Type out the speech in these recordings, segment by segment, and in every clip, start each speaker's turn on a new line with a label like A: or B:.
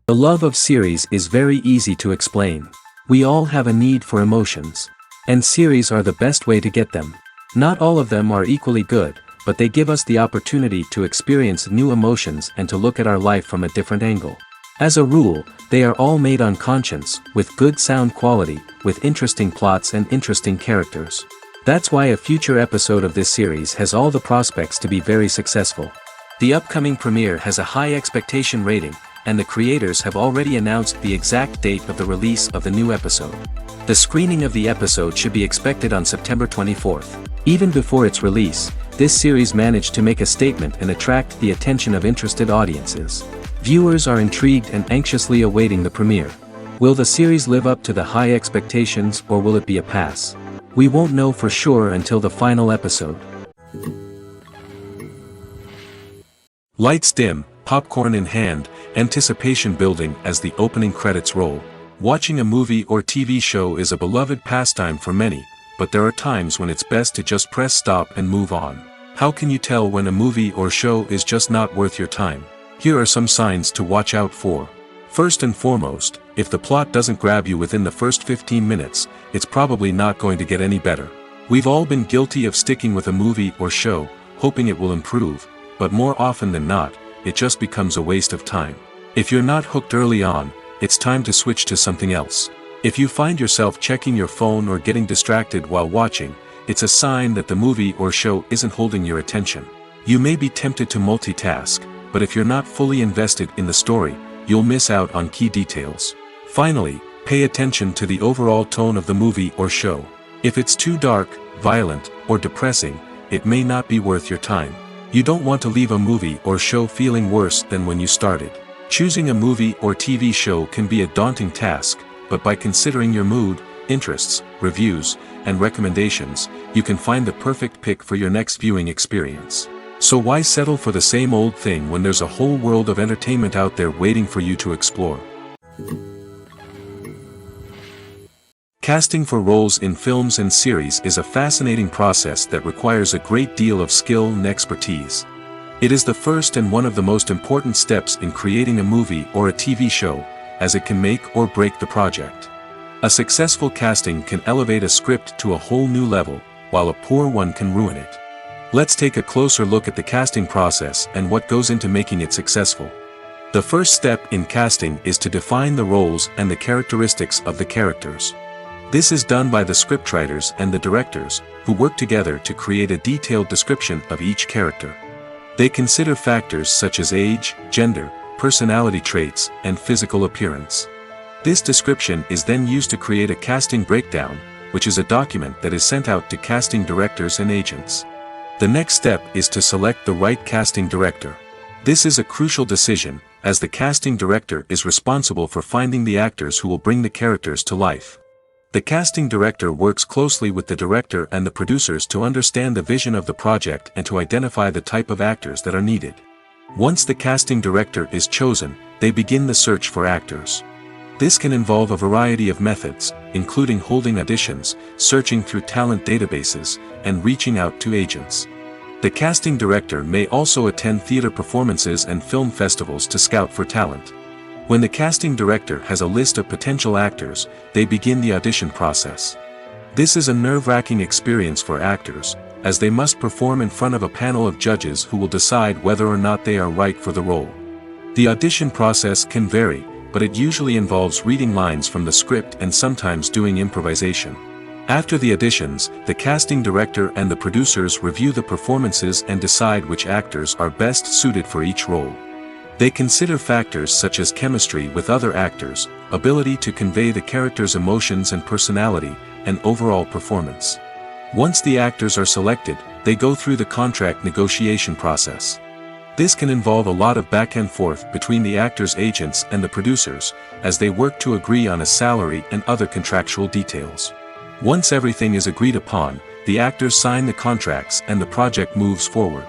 A: The love of series is very easy to explain. We all have a need for emotions. And series are the best way to get them. Not all of them are equally good, but they give us the opportunity to experience new emotions and to look at our life from a different angle. As a rule, they are all made on conscience, with good sound quality, with interesting plots and interesting characters. That's why a future episode of this series has all the prospects to be very successful. The upcoming premiere has a high expectation rating, and the creators have already announced the exact date of the release of the new episode. The screening of the episode should be expected on September 24th. Even before its release, this series managed to make a statement and attract the attention of interested audiences. Viewers are intrigued and anxiously awaiting the premiere. Will the series live up to the high expectations, or will it be a pass? We won't know for sure until the final episode.
B: Lights dim, popcorn in hand, anticipation building as the opening credits roll. Watching a movie or TV show is a beloved pastime for many, but there are times when it's best to just press stop and move on. How can you tell when a movie or show is just not worth your time? Here are some signs to watch out for. First and foremost, if the plot doesn't grab you within the first 15 minutes, it's probably not going to get any better. We've all been guilty of sticking with a movie or show, hoping it will improve, but more often than not, it just becomes a waste of time. If you're not hooked early on, it's time to switch to something else. If you find yourself checking your phone or getting distracted while watching, it's a sign that the movie or show isn't holding your attention. You may be tempted to multitask, but if you're not fully invested in the story, you'll miss out on key details. Finally, pay attention to the overall tone of the movie or show. If it's too dark, violent, or depressing, it may not be worth your time. You don't want to leave a movie or show feeling worse than when you started. Choosing a movie or TV show can be a daunting task, but by considering your mood, interests, reviews, and recommendations, you can find the perfect pick for your next viewing experience. So why settle for the same old thing when there's a whole world of entertainment out there waiting for you to explore? Casting for roles in films and series is a fascinating process that requires a great deal of skill and expertise. It is the first and one of the most important steps in creating a movie or a TV show, as it can make or break the project. A successful casting can elevate a script to a whole new level, while a poor one can ruin it. Let's take a closer look at the casting process and what goes into making it successful. The first step in casting is to define the roles and the characteristics of the characters. This is done by the scriptwriters and the directors, who work together to create a detailed description of each character. They consider factors such as age, gender, personality traits, and physical appearance. This description is then used to create a casting breakdown, which is a document that is sent out to casting directors and agents. The next step is to select the right casting director. This is a crucial decision, as the casting director is responsible for finding the actors who will bring the characters to life. The casting director works closely with the director and the producers to understand the vision of the project and to identify the type of actors that are needed. Once the casting director is chosen, they begin the search for actors. This can involve a variety of methods, including holding auditions, searching through talent databases, and reaching out to agents. The casting director may also attend theater performances and film festivals to scout for talent. When the casting director has a list of potential actors, they begin the audition process. This is a nerve-wracking experience for actors, as they must perform in front of a panel of judges who will decide whether or not they are right for the role. The audition process can vary, but it usually involves reading lines from the script and sometimes doing improvisation. After the auditions, the casting director and the producers review the performances and decide which actors are best suited for each role. They consider factors such as chemistry with other actors, ability to convey the character's emotions and personality, and overall performance. Once the actors are selected, they go through the contract negotiation process. This can involve a lot of back and forth between the actors' agents and the producers, as they work to agree on a salary and other contractual details. Once everything is agreed upon, the actors sign the contracts and the project moves forward.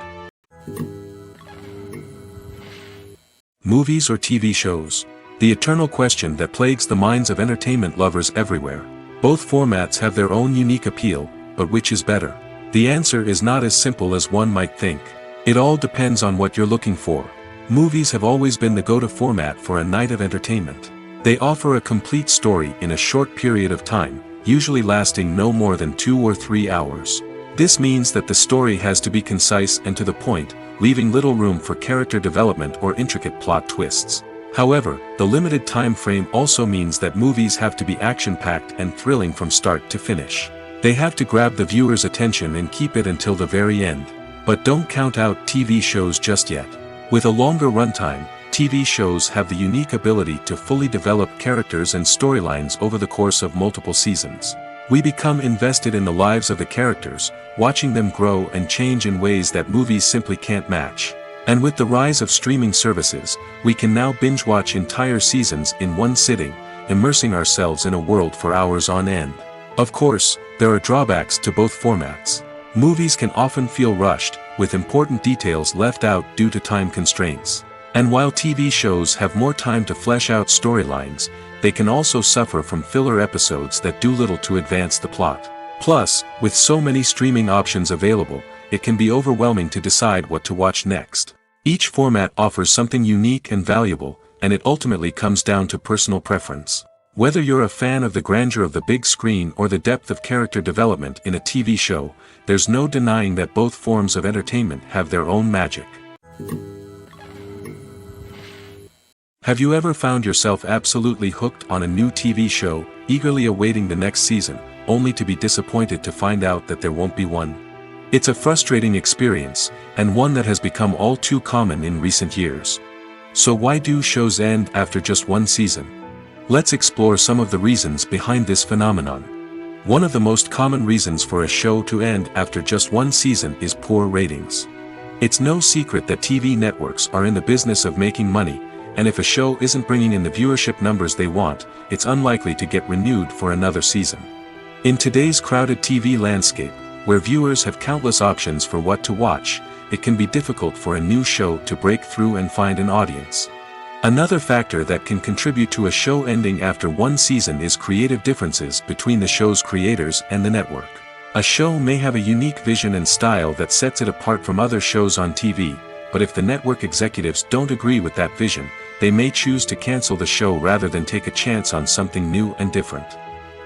B: Movies or TV shows? The eternal question that plagues the minds of entertainment lovers everywhere. Both formats have their own unique appeal, but which is better? The answer is not as simple as one might think. It all depends on what you're looking for. Movies have always been the go-to format for a night of entertainment. They offer a complete story in a short period of time, usually lasting no more than 2 or 3 hours. This means that the story has to be concise and to the point, leaving little room for character development or intricate plot twists. However, the limited time frame also means that movies have to be action-packed and thrilling from start to finish. They have to grab the viewer's attention and keep it until the very end. But don't count out TV shows just yet. With a longer runtime, TV shows have the unique ability to fully develop characters and storylines over the course of multiple seasons. We become invested in the lives of the characters, watching them grow and change in ways that movies simply can't match. And with the rise of streaming services, we can now binge-watch entire seasons in one sitting, immersing ourselves in a world for hours on end. Of course, there are drawbacks to both formats. Movies can often feel rushed, with important details left out due to time constraints. And while TV shows have more time to flesh out storylines, they can also suffer from filler episodes that do little to advance the plot. Plus, with so many streaming options available, it can be overwhelming to decide what to watch next. Each format offers something unique and valuable, and it ultimately comes down to personal preference. Whether you're a fan of the grandeur of the big screen or the depth of character development in a TV show, there's no denying that both forms of entertainment have their own magic. Have you ever found yourself absolutely hooked on a new TV show, eagerly awaiting the next season, only to be disappointed to find out that there won't be one? It's a frustrating experience, and one that has become all too common in recent years. So why do shows end after just one season? Let's explore some of the reasons behind this phenomenon. One of the most common reasons for a show to end after just one season is poor ratings. It's no secret that TV networks are in the business of making money, and if a show isn't bringing in the viewership numbers they want, it's unlikely to get renewed for another season. In today's crowded TV landscape, where viewers have countless options for what to watch, it can be difficult for a new show to break through and find an audience. Another factor that can contribute to a show ending after one season is creative differences between the show's creators and the network. A show may have a unique vision and style that sets it apart from other shows on TV, but if the network executives don't agree with that vision, they may choose to cancel the show rather than take a chance on something new and different.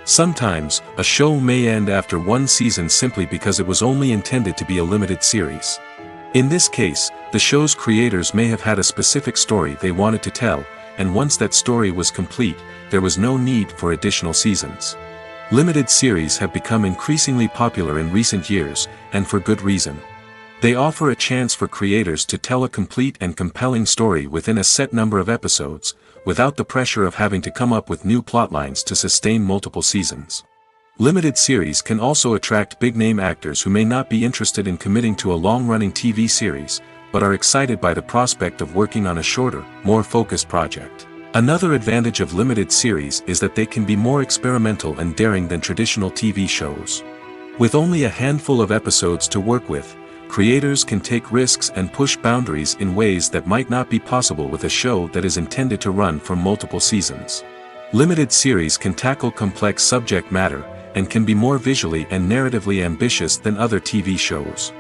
B: Sometimes, a show may end after one season simply because it was only intended to be a limited series. In this case, the show's creators may have had a specific story they wanted to tell, and once that story was complete, there was no need for additional seasons. Limited series have become increasingly popular in recent years, and for good reason. They offer a chance for creators to tell a complete and compelling story within a set number of episodes, without the pressure of having to come up with new plotlines to sustain multiple seasons. Limited series can also attract big-name actors who may not be interested in committing to a long-running TV series, but are excited by the prospect of working on a shorter, more focused project. Another advantage of limited series is that they can be more experimental and daring than traditional TV shows. With only a handful of episodes to work with, creators can take risks and push boundaries in ways that might not be possible with a show that is intended to run for multiple seasons. Limited series can tackle complex subject matter, and can be more visually and narratively ambitious than other TV shows.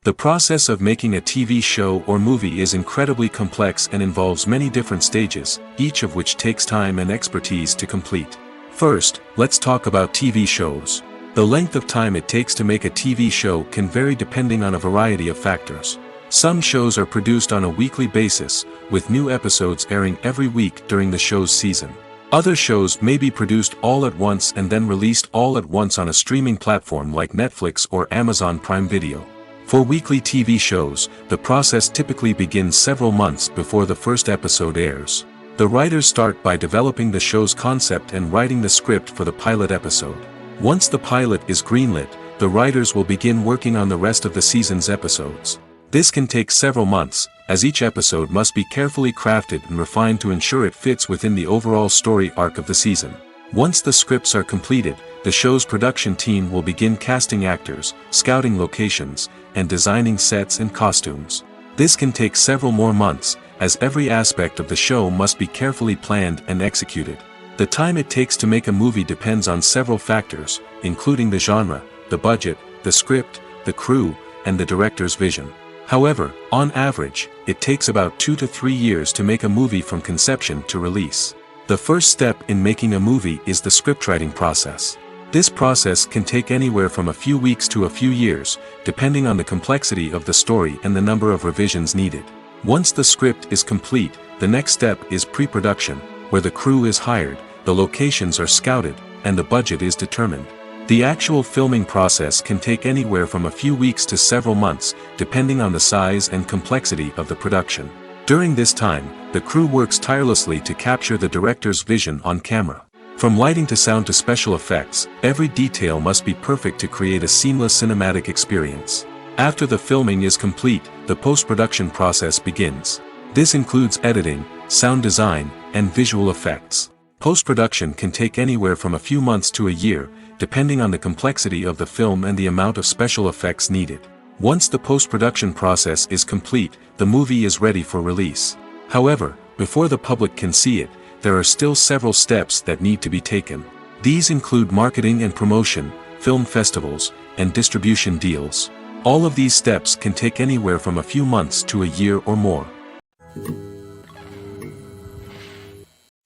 B: The process of making a TV show or movie is incredibly complex and involves many different stages, each of which takes time and expertise to complete. First, let's talk about TV shows. The length of time it takes to make a TV show can vary depending on a variety of factors. Some shows are produced on a weekly basis, with new episodes airing every week during the show's season. Other shows may be produced all at once and then released all at once on a streaming platform like Netflix or Amazon Prime Video. For weekly TV shows, the process typically begins several months before the first episode airs. The writers start by developing the show's concept and writing the script for the pilot episode. Once the pilot is greenlit, the writers will begin working on the rest of the season's episodes. This can take several months, as each episode must be carefully crafted and refined to ensure it fits within the overall story arc of the season. Once the scripts are completed, the show's production team will begin casting actors, scouting locations, and designing sets and costumes. This can take several more months, as every aspect of the show must be carefully planned and executed. The time it takes to make a movie depends on several factors, including the genre, the budget, the script, the crew, and the director's vision. However, on average, it takes about 2 to 3 years to make a movie from conception to release. The first step in making a movie is the scriptwriting process. This process can take anywhere from a few weeks to a few years, depending on the complexity of the story and the number of revisions needed. Once the script is complete, the next step is pre-production, where the crew is hired, the locations are scouted, and the budget is determined. The actual filming process can take anywhere from a few weeks to several months, depending on the size and complexity of the production. During this time, the crew works tirelessly to capture the director's vision on camera. From lighting to sound to special effects, every detail must be perfect to create a seamless cinematic experience. After the filming is complete, the post-production process begins. This includes editing, sound design, and visual effects. Post-production can take anywhere from a few months to a year, depending on the complexity of the film and the amount of special effects needed. Once the post-production process is complete, the movie is ready for release. However, before the public can see it, there are still several steps that need to be taken. These include marketing and promotion, film festivals, and distribution deals. All of these steps can take anywhere from a few months to a year or more.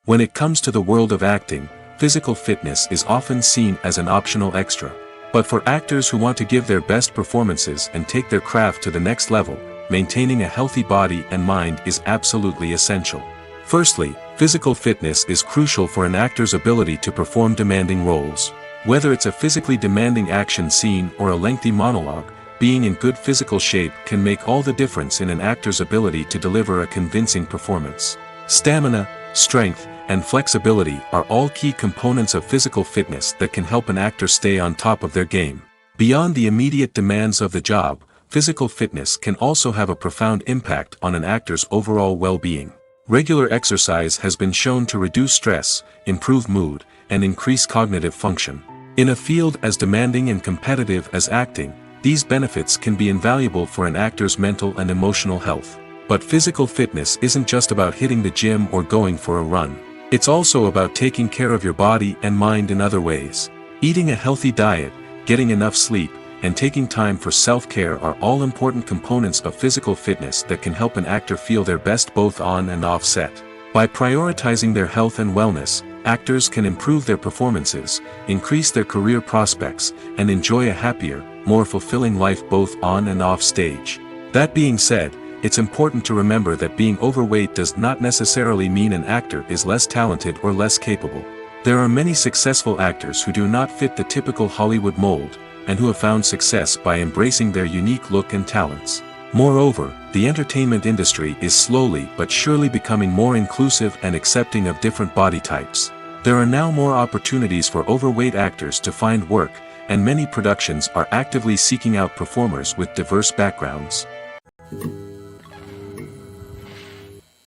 B: When it comes to the world of acting, physical fitness is often seen as an optional extra. But for actors who want to give their best performances and take their craft to the next level, maintaining a healthy body and mind is absolutely essential. Firstly, physical fitness is crucial for an actor's ability to perform demanding roles. Whether it's a physically demanding action scene or a lengthy monologue, being in good physical shape can make all the difference in an actor's ability to deliver a convincing performance. Stamina, strength, and flexibility are all key components of physical fitness that can help an actor stay on top of their game. Beyond the immediate demands of the job, physical fitness can also have a profound impact on an actor's overall well-being. Regular exercise has been shown to reduce stress, improve mood, and increase cognitive function. In a field as demanding and competitive as acting, these benefits can be invaluable for an actor's mental and emotional health. But physical fitness isn't just about hitting the gym or going for a run. It's also about taking care of your body and mind in other ways. Eating a healthy diet, getting enough sleep, and taking time for self-care are all important components of physical fitness that can help an actor feel their best both on and off set. By prioritizing their health and wellness, actors can improve their performances, increase their career prospects, and enjoy a happier, more fulfilling life both on and off stage. That being said, it's important to remember that being overweight does not necessarily mean an actor is less talented or less capable. There are many successful actors who do not fit the typical Hollywood mold, and who have found success by embracing their unique look and talents. Moreover, the entertainment industry is slowly but surely becoming more inclusive and accepting of different body types. There are now more opportunities for overweight actors to find work, and many productions are actively seeking out performers with diverse backgrounds.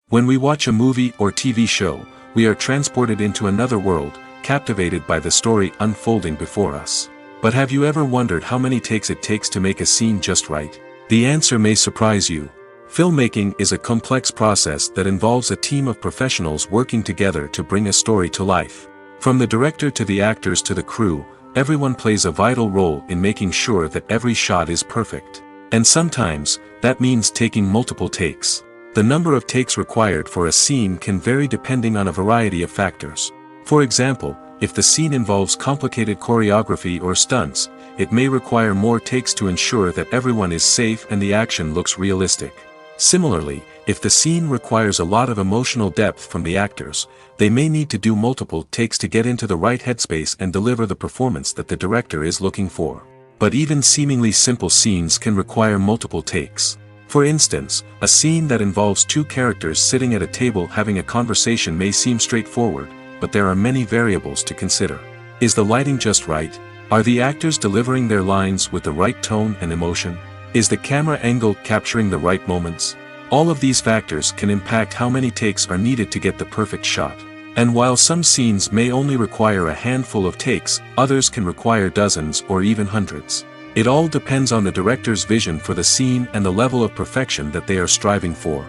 B: When we watch a movie or TV show, we are transported into another world, captivated by the story unfolding before us. But have you ever wondered how many takes it takes to make a scene just right? The answer may surprise you. Filmmaking is a complex process that involves a team of professionals working together to bring a story to life. From the director to the actors to the crew, everyone plays a vital role in making sure that every shot is perfect. And sometimes, that means taking multiple takes. The number of takes required for a scene can vary depending on a variety of factors. For example, if the scene involves complicated choreography or stunts, it may require more takes to ensure that everyone is safe and the action looks realistic. Similarly, if the scene requires a lot of emotional depth from the actors, they may need to do multiple takes to get into the right headspace and deliver the performance that the director is looking for. But even seemingly simple scenes can require multiple takes. For instance, a scene that involves two characters sitting at a table having a conversation may seem straightforward, but there are many variables to consider. Is the lighting just right? Are the actors delivering their lines with the right tone and emotion? Is the camera angle capturing the right moments? All of these factors can impact how many takes are needed to get the perfect shot. And while some scenes may only require a handful of takes, others can require dozens or even hundreds. It all depends on the director's vision for the scene and the level of perfection that they are striving for.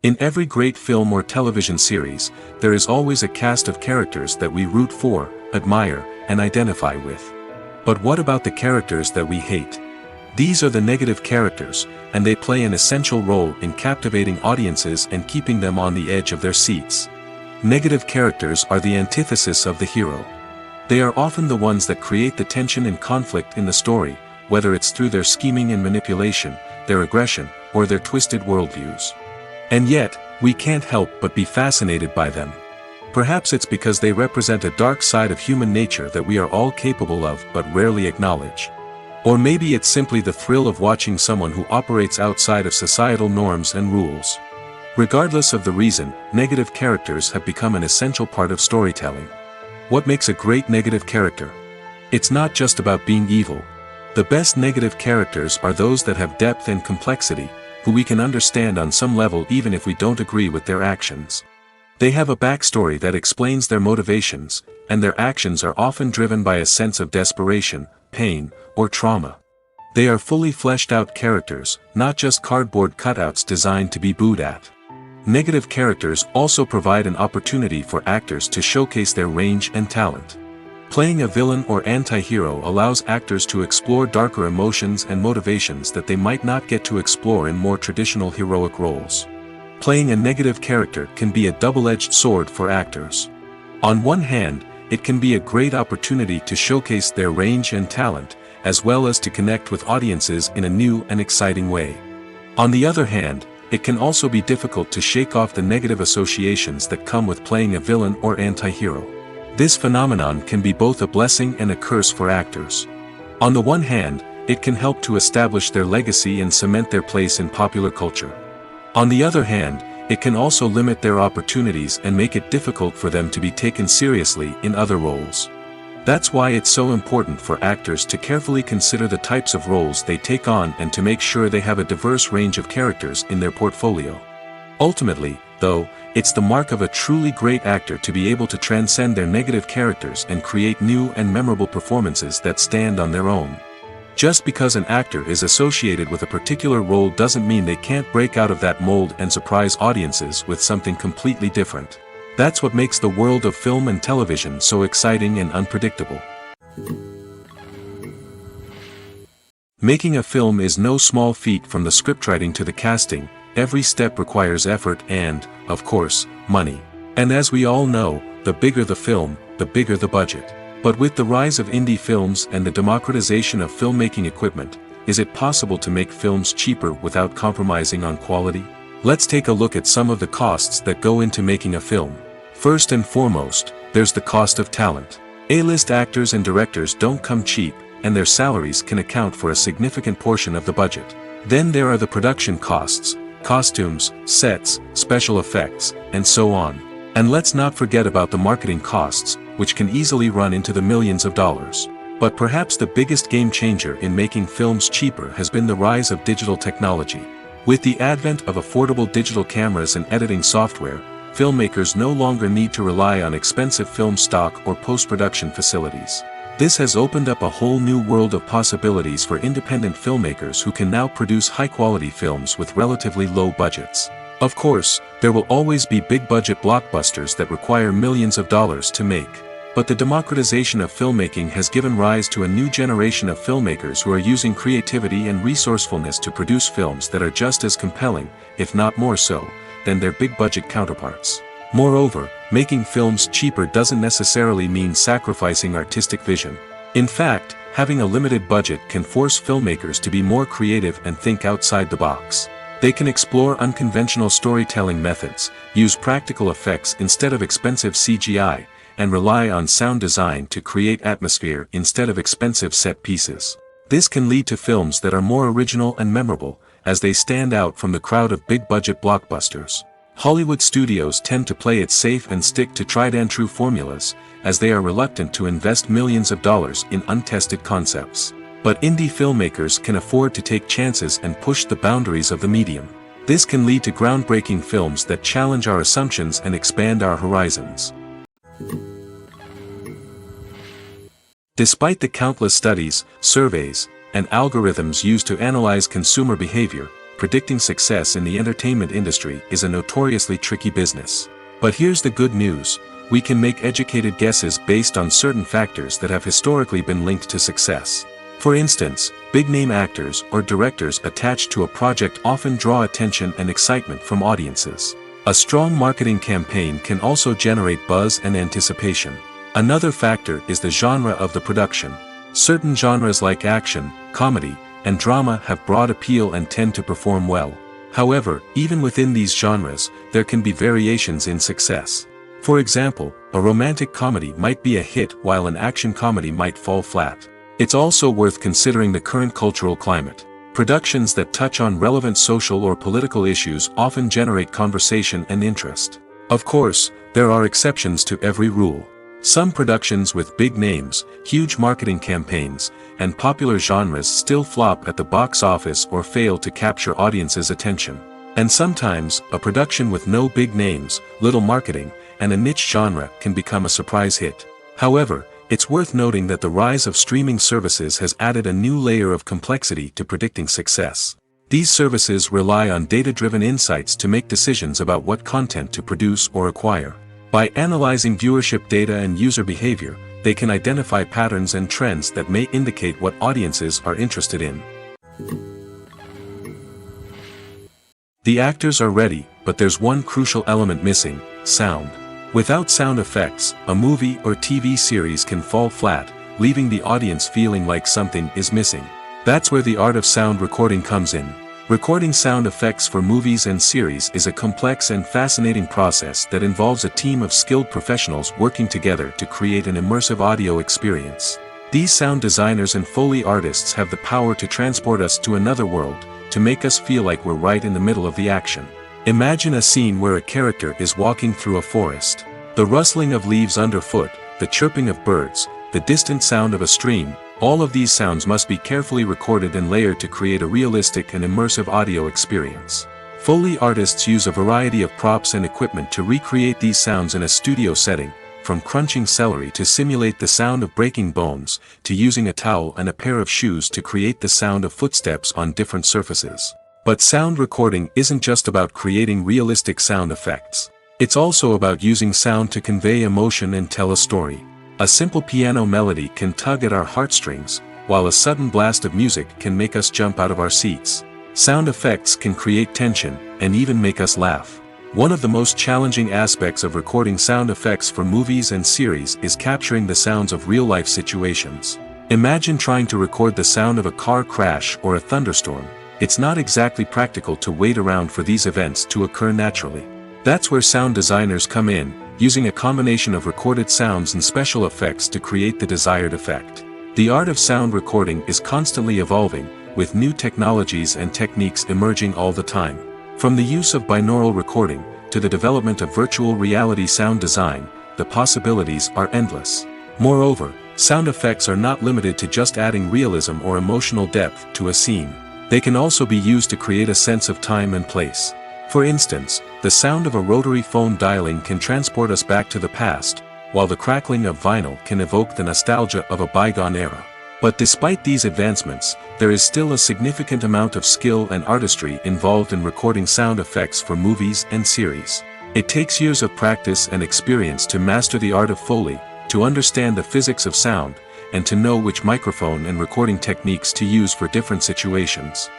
B: In every great film or television series, there is always a cast of characters that we root for, admire, and identify with. But what about the characters that we hate? These are the negative characters, and they play an essential role in captivating audiences and keeping them on the edge of their seats. Negative characters are the antithesis of the hero. They are often the ones that create the tension and conflict in the story, whether it's through their scheming and manipulation, their aggression, or their twisted worldviews. And yet, we can't help but be fascinated by them. Perhaps it's because they represent a dark side of human nature that we are all capable of but rarely acknowledge. Or maybe it's simply the thrill of watching someone who operates outside of societal norms and rules. Regardless of the reason, negative characters have become an essential part of storytelling. What makes a great negative character? It's not just about being evil. The best negative characters are those that have depth and complexity, who we can understand on some level even if we don't agree with their actions. They have a backstory that explains their motivations, and their actions are often driven by a sense of desperation, pain, or trauma. They are fully fleshed out characters, not just cardboard cutouts designed to be booed at. Negative characters also provide an opportunity for actors to showcase their range and talent. Playing a villain or anti-hero allows actors to explore darker emotions and motivations that they might not get to explore in more traditional heroic roles. Playing a negative character can be a double-edged sword for actors. On one hand, it can be a great opportunity to showcase their range and talent, as well as to connect with audiences in a new and exciting way. On the other hand, it can also be difficult to shake off the negative associations that come with playing a villain or anti-hero. This phenomenon can be both a blessing and a curse for actors. On the one hand, it can help to establish their legacy and cement their place in popular culture. On the other hand, it can also limit their opportunities and make it difficult for them to be taken seriously in other roles. That's why it's so important for actors to carefully consider the types of roles they take on and to make sure they have a diverse range of characters in their portfolio. Ultimately, though, it's the mark of a truly great actor to be able to transcend their negative characters and create new and memorable performances that stand on their own. Just because an actor is associated with a particular role doesn't mean they can't break out of that mold and surprise audiences with something completely different. That's what makes the world of film and television so exciting and unpredictable. Making a film is no small feat. From the scriptwriting to the casting, every step requires effort and, of course, money. And as we all know, the bigger the film, the bigger the budget. But with the rise of indie films and the democratization of filmmaking equipment, is it possible to make films cheaper without compromising on quality? Let's take a look at some of the costs that go into making a film. First and foremost, there's the cost of talent. A-list actors and directors don't come cheap, and their salaries can account for a significant portion of the budget. Then there are the production costs, costumes, sets, special effects, and so on. And let's not forget about the marketing costs, which can easily run into the millions of dollars. But perhaps the biggest game changer in making films cheaper has been the rise of digital technology. With the advent of affordable digital cameras and editing software, filmmakers no longer need to rely on expensive film stock or post-production facilities. This has opened up a whole new world of possibilities for independent filmmakers who can now produce high-quality films with relatively low budgets. Of course, there will always be big-budget blockbusters that require millions of dollars to make. But the democratization of filmmaking has given rise to a new generation of filmmakers who are using creativity and resourcefulness to produce films that are just as compelling, if not more so, than their big-budget counterparts. Moreover, making films cheaper doesn't necessarily mean sacrificing artistic vision. In fact, having a limited budget can force filmmakers to be more creative and think outside the box. They can explore unconventional storytelling methods, use practical effects instead of expensive CGI, and rely on sound design to create atmosphere instead of expensive set pieces. This can lead to films that are more original and memorable, as they stand out from the crowd of big-budget blockbusters. Hollywood studios tend to play it safe and stick to tried-and-true formulas, as they are reluctant to invest millions of dollars in untested concepts. But indie filmmakers can afford to take chances and push the boundaries of the medium. This can lead to groundbreaking films that challenge our assumptions and expand our horizons. Despite the countless studies, surveys, and algorithms used to analyze consumer behavior, predicting success in the entertainment industry is a notoriously tricky business. But here's the good news: we can make educated guesses based on certain factors that have historically been linked to success. For instance, big-name actors or directors attached to a project often draw attention and excitement from audiences. A strong marketing campaign can also generate buzz and anticipation. Another factor is the genre of the production. Certain genres like action, comedy, and drama have broad appeal and tend to perform well. However, even within these genres, there can be variations in success. For example, a romantic comedy might be a hit while an action comedy might fall flat. It's also worth considering the current cultural climate. Productions that touch on relevant social or political issues often generate conversation and interest. Of course, there are exceptions to every rule. Some productions with big names, huge marketing campaigns, and popular genres still flop at the box office or fail to capture audiences' attention. And sometimes, a production with no big names, little marketing, and a niche genre can become a surprise hit. However, it's worth noting that the rise of streaming services has added a new layer of complexity to predicting success. These services rely on data-driven insights to make decisions about what content to produce or acquire. By analyzing viewership data and user behavior, they can identify patterns and trends that may indicate what audiences are interested in. The actors are ready, but there's one crucial element missing: sound. Without sound effects, a movie or TV series can fall flat, leaving the audience feeling like something is missing. That's where the art of sound recording comes in. Recording sound effects for movies and series is a complex and fascinating process that involves a team of skilled professionals working together to create an immersive audio experience. These sound designers and Foley artists have the power to transport us to another world, to make us feel like we're right in the middle of the action. Imagine a scene where a character is walking through a forest. The rustling of leaves underfoot, the chirping of birds, the distant sound of a stream, all of these sounds must be carefully recorded and layered to create a realistic and immersive audio experience. Foley artists use a variety of props and equipment to recreate these sounds in a studio setting, from crunching celery to simulate the sound of breaking bones, to using a towel and a pair of shoes to create the sound of footsteps on different surfaces. But sound recording isn't just about creating realistic sound effects. It's also about using sound to convey emotion and tell a story. A simple piano melody can tug at our heartstrings, while a sudden blast of music can make us jump out of our seats. Sound effects can create tension, and even make us laugh. One of the most challenging aspects of recording sound effects for movies and series is capturing the sounds of real-life situations. Imagine trying to record the sound of a car crash or a thunderstorm. It's not exactly practical to wait around for these events to occur naturally. That's where sound designers come in, using a combination of recorded sounds and special effects to create the desired effect. The art of sound recording is constantly evolving, with new technologies and techniques emerging all the time. From the use of binaural recording, to the development of virtual reality sound design, the possibilities are endless. Moreover, sound effects are not limited to just adding realism or emotional depth to a scene. They can also be used to create a sense of time and place. For instance, the sound of a rotary phone dialing can transport us back to the past, while the crackling of vinyl can evoke the nostalgia of a bygone era. But despite these advancements, there is still a significant amount of skill and artistry involved in recording sound effects for movies and series. It takes years of practice and experience to master the art of Foley, to understand the physics of sound, and to know which microphone and recording techniques to use for different situations.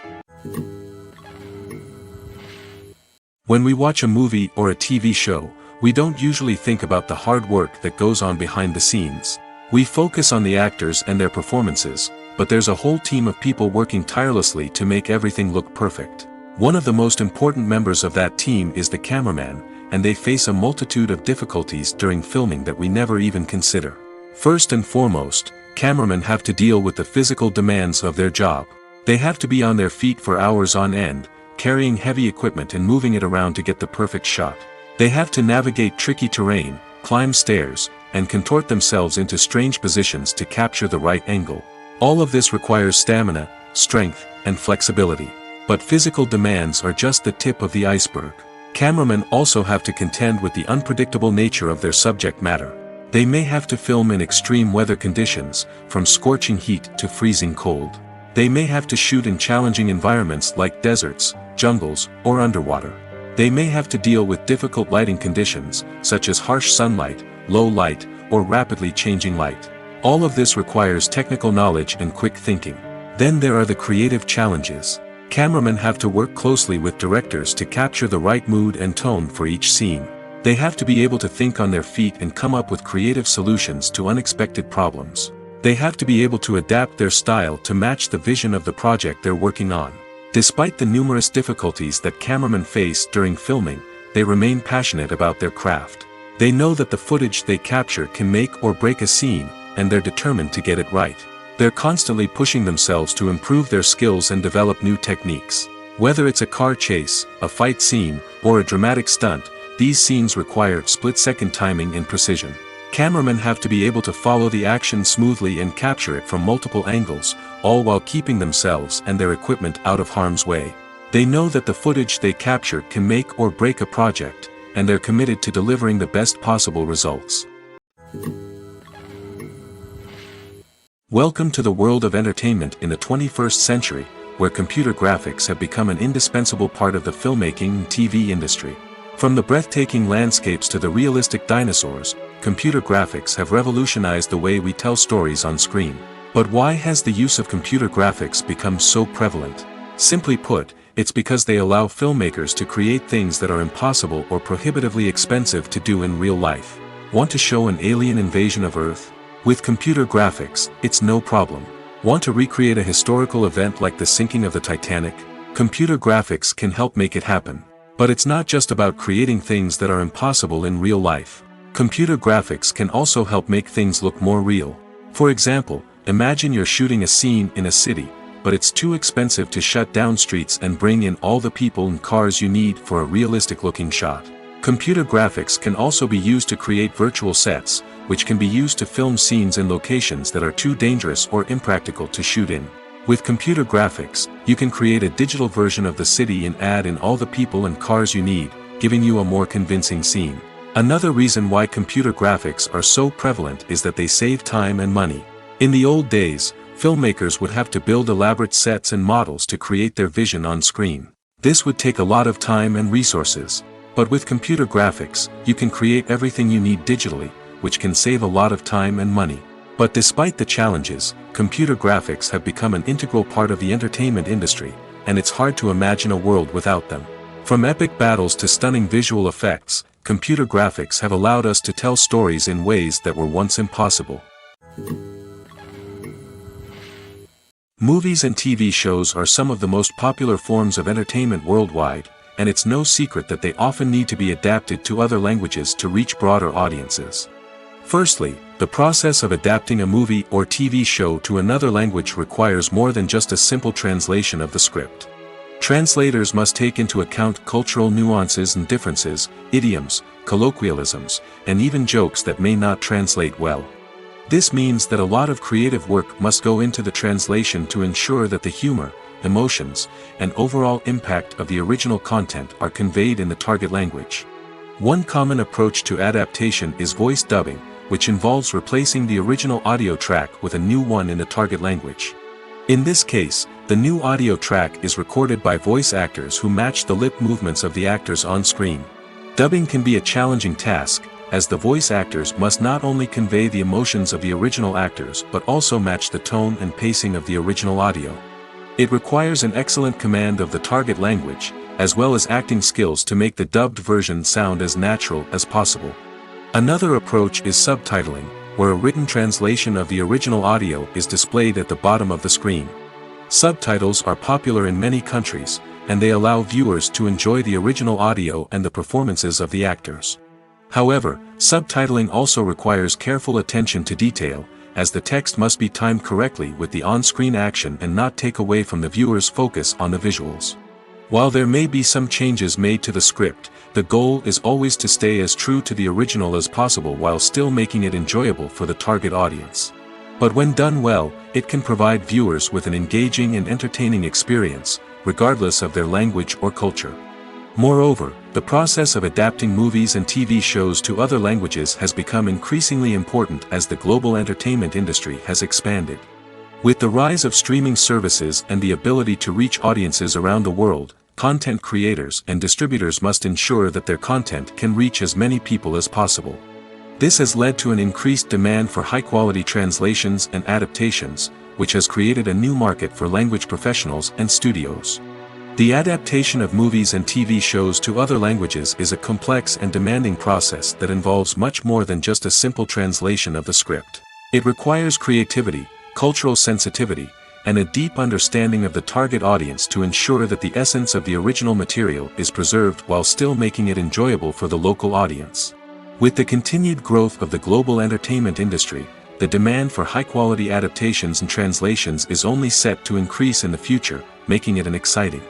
B: When we watch a movie or a TV show, we don't usually think about the hard work that goes on behind the scenes. We focus on the actors and their performances, but there's a whole team of people working tirelessly to make everything look perfect. One of the most important members of that team is the cameraman, and they face a multitude of difficulties during filming that we never even consider. First and foremost, cameramen have to deal with the physical demands of their job. They have to be on their feet for hours on end, carrying heavy equipment and moving it around to get the perfect shot. They have to navigate tricky terrain, climb stairs, and contort themselves into strange positions to capture the right angle. All of this requires stamina, strength, and flexibility. But physical demands are just the tip of the iceberg. Cameramen also have to contend with the unpredictable nature of their subject matter. They may have to film in extreme weather conditions, from scorching heat to freezing cold. They may have to shoot in challenging environments like deserts, jungles, or underwater. They may have to deal with difficult lighting conditions, such as harsh sunlight, low light, or rapidly changing light. All of this requires technical knowledge and quick thinking. Then there are the creative challenges. Cameramen have to work closely with directors to capture the right mood and tone for each scene. They have to be able to think on their feet and come up with creative solutions to unexpected problems. They have to be able to adapt their style to match the vision of the project they're working on. Despite the numerous difficulties that cameramen face during filming, they remain passionate about their craft. They know that the footage they capture can make or break a scene, and they're determined to get it right. They're constantly pushing themselves to improve their skills and develop new techniques. Whether it's a car chase, a fight scene, or a dramatic stunt, these scenes require split-second timing and precision. Cameramen have to be able to follow the action smoothly and capture it from multiple angles, all while keeping themselves and their equipment out of harm's way. They know that the footage they capture can make or break a project, and they're committed to delivering the best possible results. Welcome to the world of entertainment in the 21st century, where computer graphics have become an indispensable part of the filmmaking and TV industry. From the breathtaking landscapes to the realistic dinosaurs, computer graphics have revolutionized the way we tell stories on screen. But why has the use of computer graphics become so prevalent? Simply put, it's because they allow filmmakers to create things that are impossible or prohibitively expensive to do in real life. Want to show an alien invasion of Earth? With computer graphics, it's no problem. Want to recreate a historical event like the sinking of the Titanic? Computer graphics can help make it happen. But it's not just about creating things that are impossible in real life. Computer graphics can also help make things look more real. For example, imagine you're shooting a scene in a city, but it's too expensive to shut down streets and bring in all the people and cars you need for a realistic-looking shot. Computer graphics can also be used to create virtual sets, which can be used to film scenes in locations that are too dangerous or impractical to shoot in. With computer graphics, you can create a digital version of the city and add in all the people and cars you need, giving you a more convincing scene. Another reason why computer graphics are so prevalent is that they save time and money. In the old days, filmmakers would have to build elaborate sets and models to create their vision on screen. This would take a lot of time and resources. But with computer graphics, you can create everything you need digitally, which can save a lot of time and money. But despite the challenges, computer graphics have become an integral part of the entertainment industry, and it's hard to imagine a world without them. From epic battles to stunning visual effects, computer graphics have allowed us to tell stories in ways that were once impossible. Movies and TV shows are some of the most popular forms of entertainment worldwide, and it's no secret that they often need to be adapted to other languages to reach broader audiences. Firstly, the process of adapting a movie or TV show to another language requires more than just a simple translation of the script. Translators must take into account cultural nuances and differences, idioms, colloquialisms, and even jokes that may not translate well. This means that a lot of creative work must go into the translation to ensure that the humor, emotions, and overall impact of the original content are conveyed in the target language. One common approach to adaptation is voice dubbing, which involves replacing the original audio track with a new one in the target language. In this case, the new audio track is recorded by voice actors who match the lip movements of the actors on screen. Dubbing can be a challenging task, as the voice actors must not only convey the emotions of the original actors but also match the tone and pacing of the original audio. It requires an excellent command of the target language, as well as acting skills to make the dubbed version sound as natural as possible. Another approach is subtitling, where a written translation of the original audio is displayed at the bottom of the screen. Subtitles are popular in many countries, and they allow viewers to enjoy the original audio and the performances of the actors. However, subtitling also requires careful attention to detail, as the text must be timed correctly with the on-screen action and not take away from the viewer's focus on the visuals. While there may be some changes made to the script, the goal is always to stay as true to the original as possible while still making it enjoyable for the target audience. But when done well, it can provide viewers with an engaging and entertaining experience, regardless of their language or culture. Moreover, the process of adapting movies and TV shows to other languages has become increasingly important as the global entertainment industry has expanded. With the rise of streaming services and the ability to reach audiences around the world, content creators and distributors must ensure that their content can reach as many people as possible. This has led to an increased demand for high-quality translations and adaptations, which has created a new market for language professionals and studios. The adaptation of movies and TV shows to other languages is a complex and demanding process that involves much more than just a simple translation of the script. It requires creativity, cultural sensitivity, and a deep understanding of the target audience to ensure that the essence of the original material is preserved while still making it enjoyable for the local audience. With the continued growth of the global entertainment industry, the demand for high-quality adaptations and translations is only set to increase in the future, making it an exciting.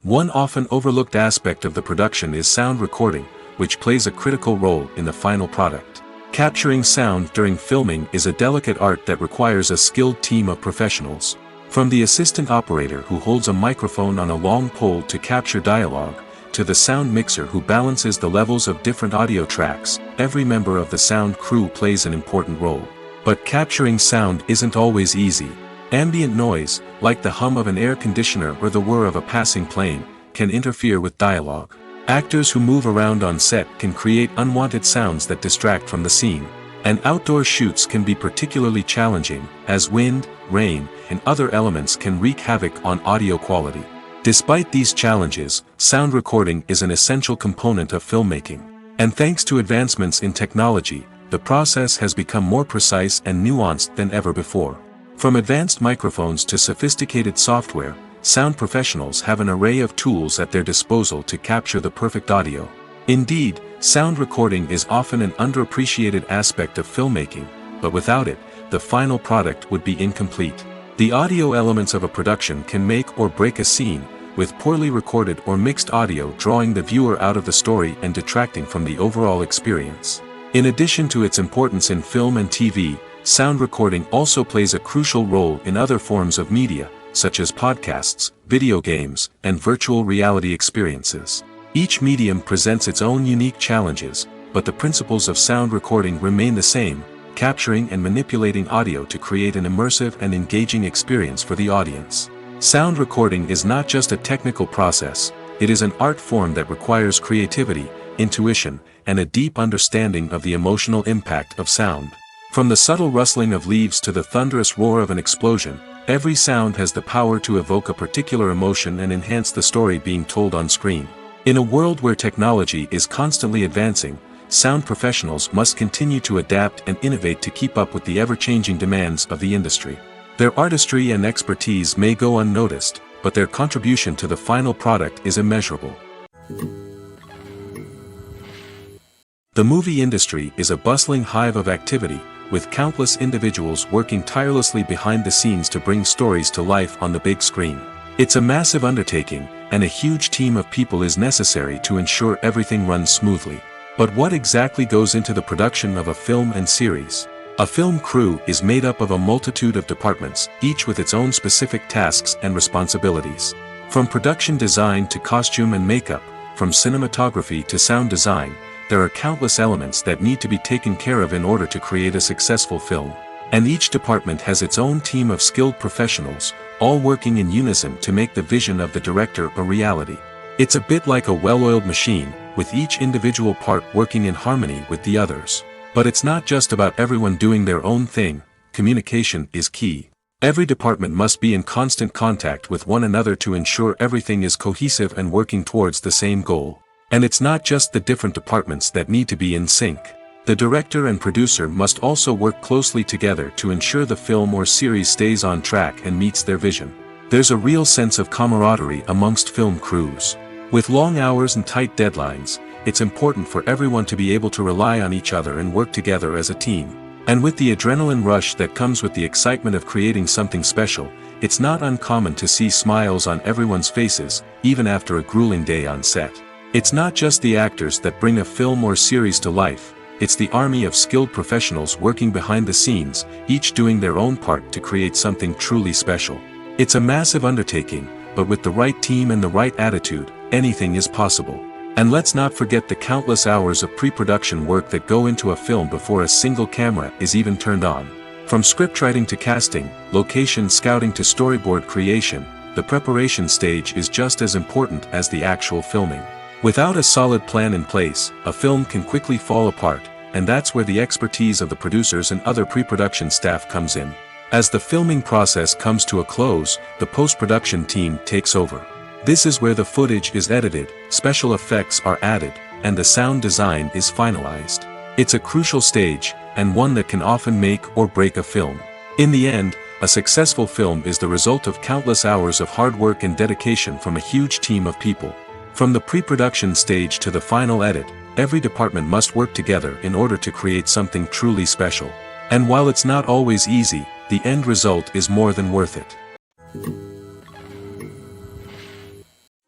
B: One often overlooked aspect of the production is sound recording, which plays a critical role in the final product. Capturing sound during filming is a delicate art that requires a skilled team of professionals. From the assistant operator who holds a microphone on a long pole to capture dialogue, to the sound mixer who balances the levels of different audio tracks, every member of the sound crew plays an important role. But capturing sound isn't always easy. Ambient noise, like the hum of an air conditioner or the whir of a passing plane, can interfere with dialogue. Actors who move around on set can create unwanted sounds that distract from the scene. And outdoor shoots can be particularly challenging, as wind, rain, and other elements can wreak havoc on audio quality. Despite these challenges, sound recording is an essential component of filmmaking. And thanks to advancements in technology, the process has become more precise and nuanced than ever before. From advanced microphones to sophisticated software, sound professionals have an array of tools at their disposal to capture the perfect audio. Indeed, sound recording is often an underappreciated aspect of filmmaking, but without it, the final product would be incomplete. The audio elements of a production can make or break a scene, with poorly recorded or mixed audio drawing the viewer out of the story and detracting from the overall experience. In addition to its importance in film and TV, sound recording also plays a crucial role in other forms of media, such as podcasts, video games, and virtual reality experiences. Each medium presents its own unique challenges, but the principles of sound recording remain the same: capturing and manipulating audio to create an immersive and engaging experience for the audience. Sound recording is not just a technical process, it is an art form that requires creativity, intuition, and a deep understanding of the emotional impact of sound. From the subtle rustling of leaves to the thunderous roar of an explosion, every sound has the power to evoke a particular emotion and enhance the story being told on screen. In a world where technology is constantly advancing, sound professionals must continue to adapt and innovate to keep up with the ever-changing demands of the industry. Their artistry and expertise may go unnoticed, but their contribution to the final product is immeasurable. The movie industry is a bustling hive of activity, with countless individuals working tirelessly behind the scenes to bring stories to life on the big screen. It's a massive undertaking, and a huge team of people is necessary to ensure everything runs smoothly. But what exactly goes into the production of a film and series? A film crew is made up of a multitude of departments, each with its own specific tasks and responsibilities. From production design to costume and makeup, from cinematography to sound design, there are countless elements that need to be taken care of in order to create a successful film. And each department has its own team of skilled professionals, all working in unison to make the vision of the director a reality. It's a bit like a well-oiled machine, with each individual part working in harmony with the others. But it's not just about everyone doing their own thing. Communication is key. Every department must be in constant contact with one another to ensure everything is cohesive and working towards the same goal. And it's not just the different departments that need to be in sync. The director and producer must also work closely together to ensure the film or series stays on track and meets their vision. There's a real sense of camaraderie amongst film crews. With long hours and tight deadlines, it's important for everyone to be able to rely on each other and work together as a team. And with the adrenaline rush that comes with the excitement of creating something special, it's not uncommon to see smiles on everyone's faces, even after a grueling day on set. It's not just the actors that bring a film or series to life, it's the army of skilled professionals working behind the scenes, each doing their own part to create something truly special. It's a massive undertaking, but with the right team and the right attitude, anything is possible. And let's not forget the countless hours of pre-production work that go into a film before a single camera is even turned on. From scriptwriting to casting, location scouting to storyboard creation, the preparation stage is just as important as the actual filming. Without a solid plan in place, a film can quickly fall apart, and that's where the expertise of the producers and other pre-production staff comes in. As the filming process comes to a close, the post-production team takes over. This is where the footage is edited, special effects are added, and the sound design is finalized. It's a crucial stage, and one that can often make or break a film. In the end, a successful film is the result of countless hours of hard work and dedication from a huge team of people. From the pre-production stage to the final edit, every department must work together in order to create something truly special. And while it's not always easy, the end result is more than worth it.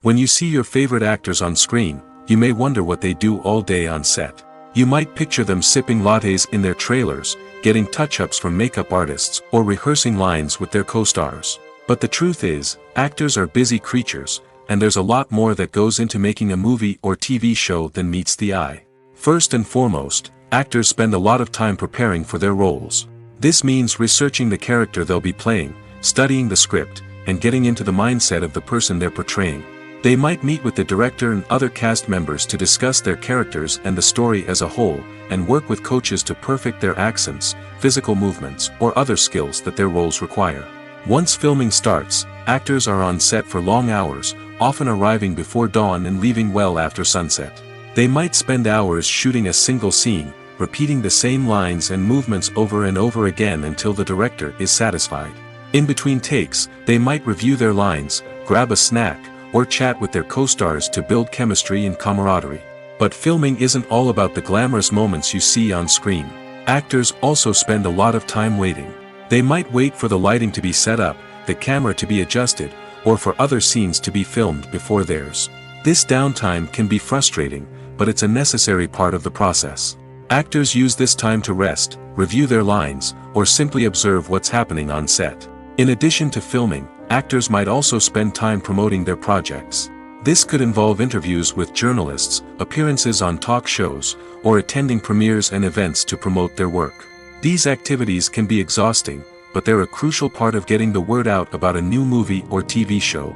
B: When you see your favorite actors on screen, you may wonder what they do all day on set. You might picture them sipping lattes in their trailers, getting touch-ups from makeup artists, or rehearsing lines with their co-stars. But the truth is, actors are busy creatures, and there's a lot more that goes into making a movie or TV show than meets the eye. First and foremost, actors spend a lot of time preparing for their roles. This means researching the character they'll be playing, studying the script, and getting into the mindset of the person they're portraying. They might meet with the director and other cast members to discuss their characters and the story as a whole, and work with coaches to perfect their accents, physical movements, or other skills that their roles require. Once filming starts, actors are on set for long hours, often arriving before dawn and leaving well after sunset. They might spend hours shooting a single scene, repeating the same lines and movements over and over again until the director is satisfied. In between takes, they might review their lines, grab a snack, or chat with their co-stars to build chemistry and camaraderie. But filming isn't all about the glamorous moments you see on screen. Actors also spend a lot of time waiting. They might wait for the lighting to be set up, the camera to be adjusted, or for other scenes to be filmed before theirs. This downtime can be frustrating, but it's a necessary part of the process. Actors use this time to rest, review their lines, or simply observe what's happening on set. In addition to filming, actors might also spend time promoting their projects. This could involve interviews with journalists, appearances on talk shows, or attending premieres and events to promote their work. These activities can be exhausting, but they're a crucial part of getting the word out about a new movie or TV show.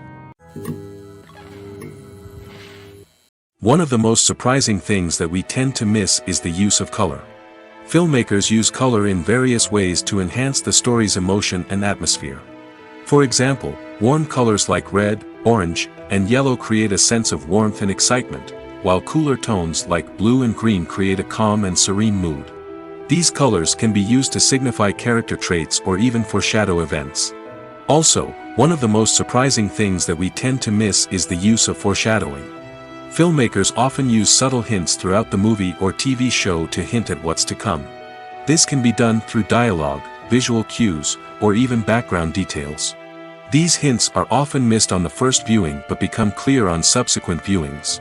B: One of the most surprising things that we tend to miss is the use of color. Filmmakers use color in various ways to enhance the story's emotion and atmosphere. For example, warm colors like red, orange, and yellow create a sense of warmth and excitement, while cooler tones like blue and green create a calm and serene mood. These colors can be used to signify character traits or even foreshadow events. Also, one of the most surprising things that we tend to miss is the use of foreshadowing. Filmmakers often use subtle hints throughout the movie or TV show to hint at what's to come. This can be done through dialogue, visual cues, or even background details. These hints are often missed on the first viewing but become clear on subsequent viewings.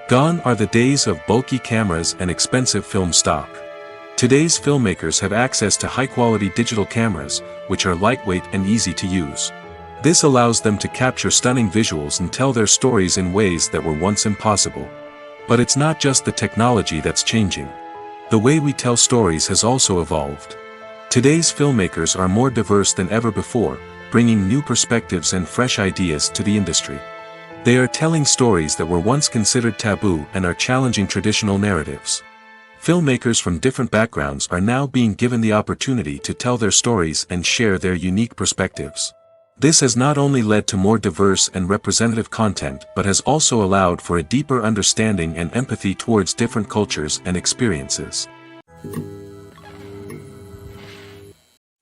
B: Gone are the days of bulky cameras and expensive film stock. Today's filmmakers have access to high-quality digital cameras, which are lightweight and easy to use. This allows them to capture stunning visuals and tell their stories in ways that were once impossible. But it's not just the technology that's changing. The way we tell stories has also evolved. Today's filmmakers are more diverse than ever before, bringing new perspectives and fresh ideas to the industry. They are telling stories that were once considered taboo and are challenging traditional narratives. Filmmakers from different backgrounds are now being given the opportunity to tell their stories and share their unique perspectives. This has not only led to more diverse and representative content but has also allowed for a deeper understanding and empathy towards different cultures and experiences.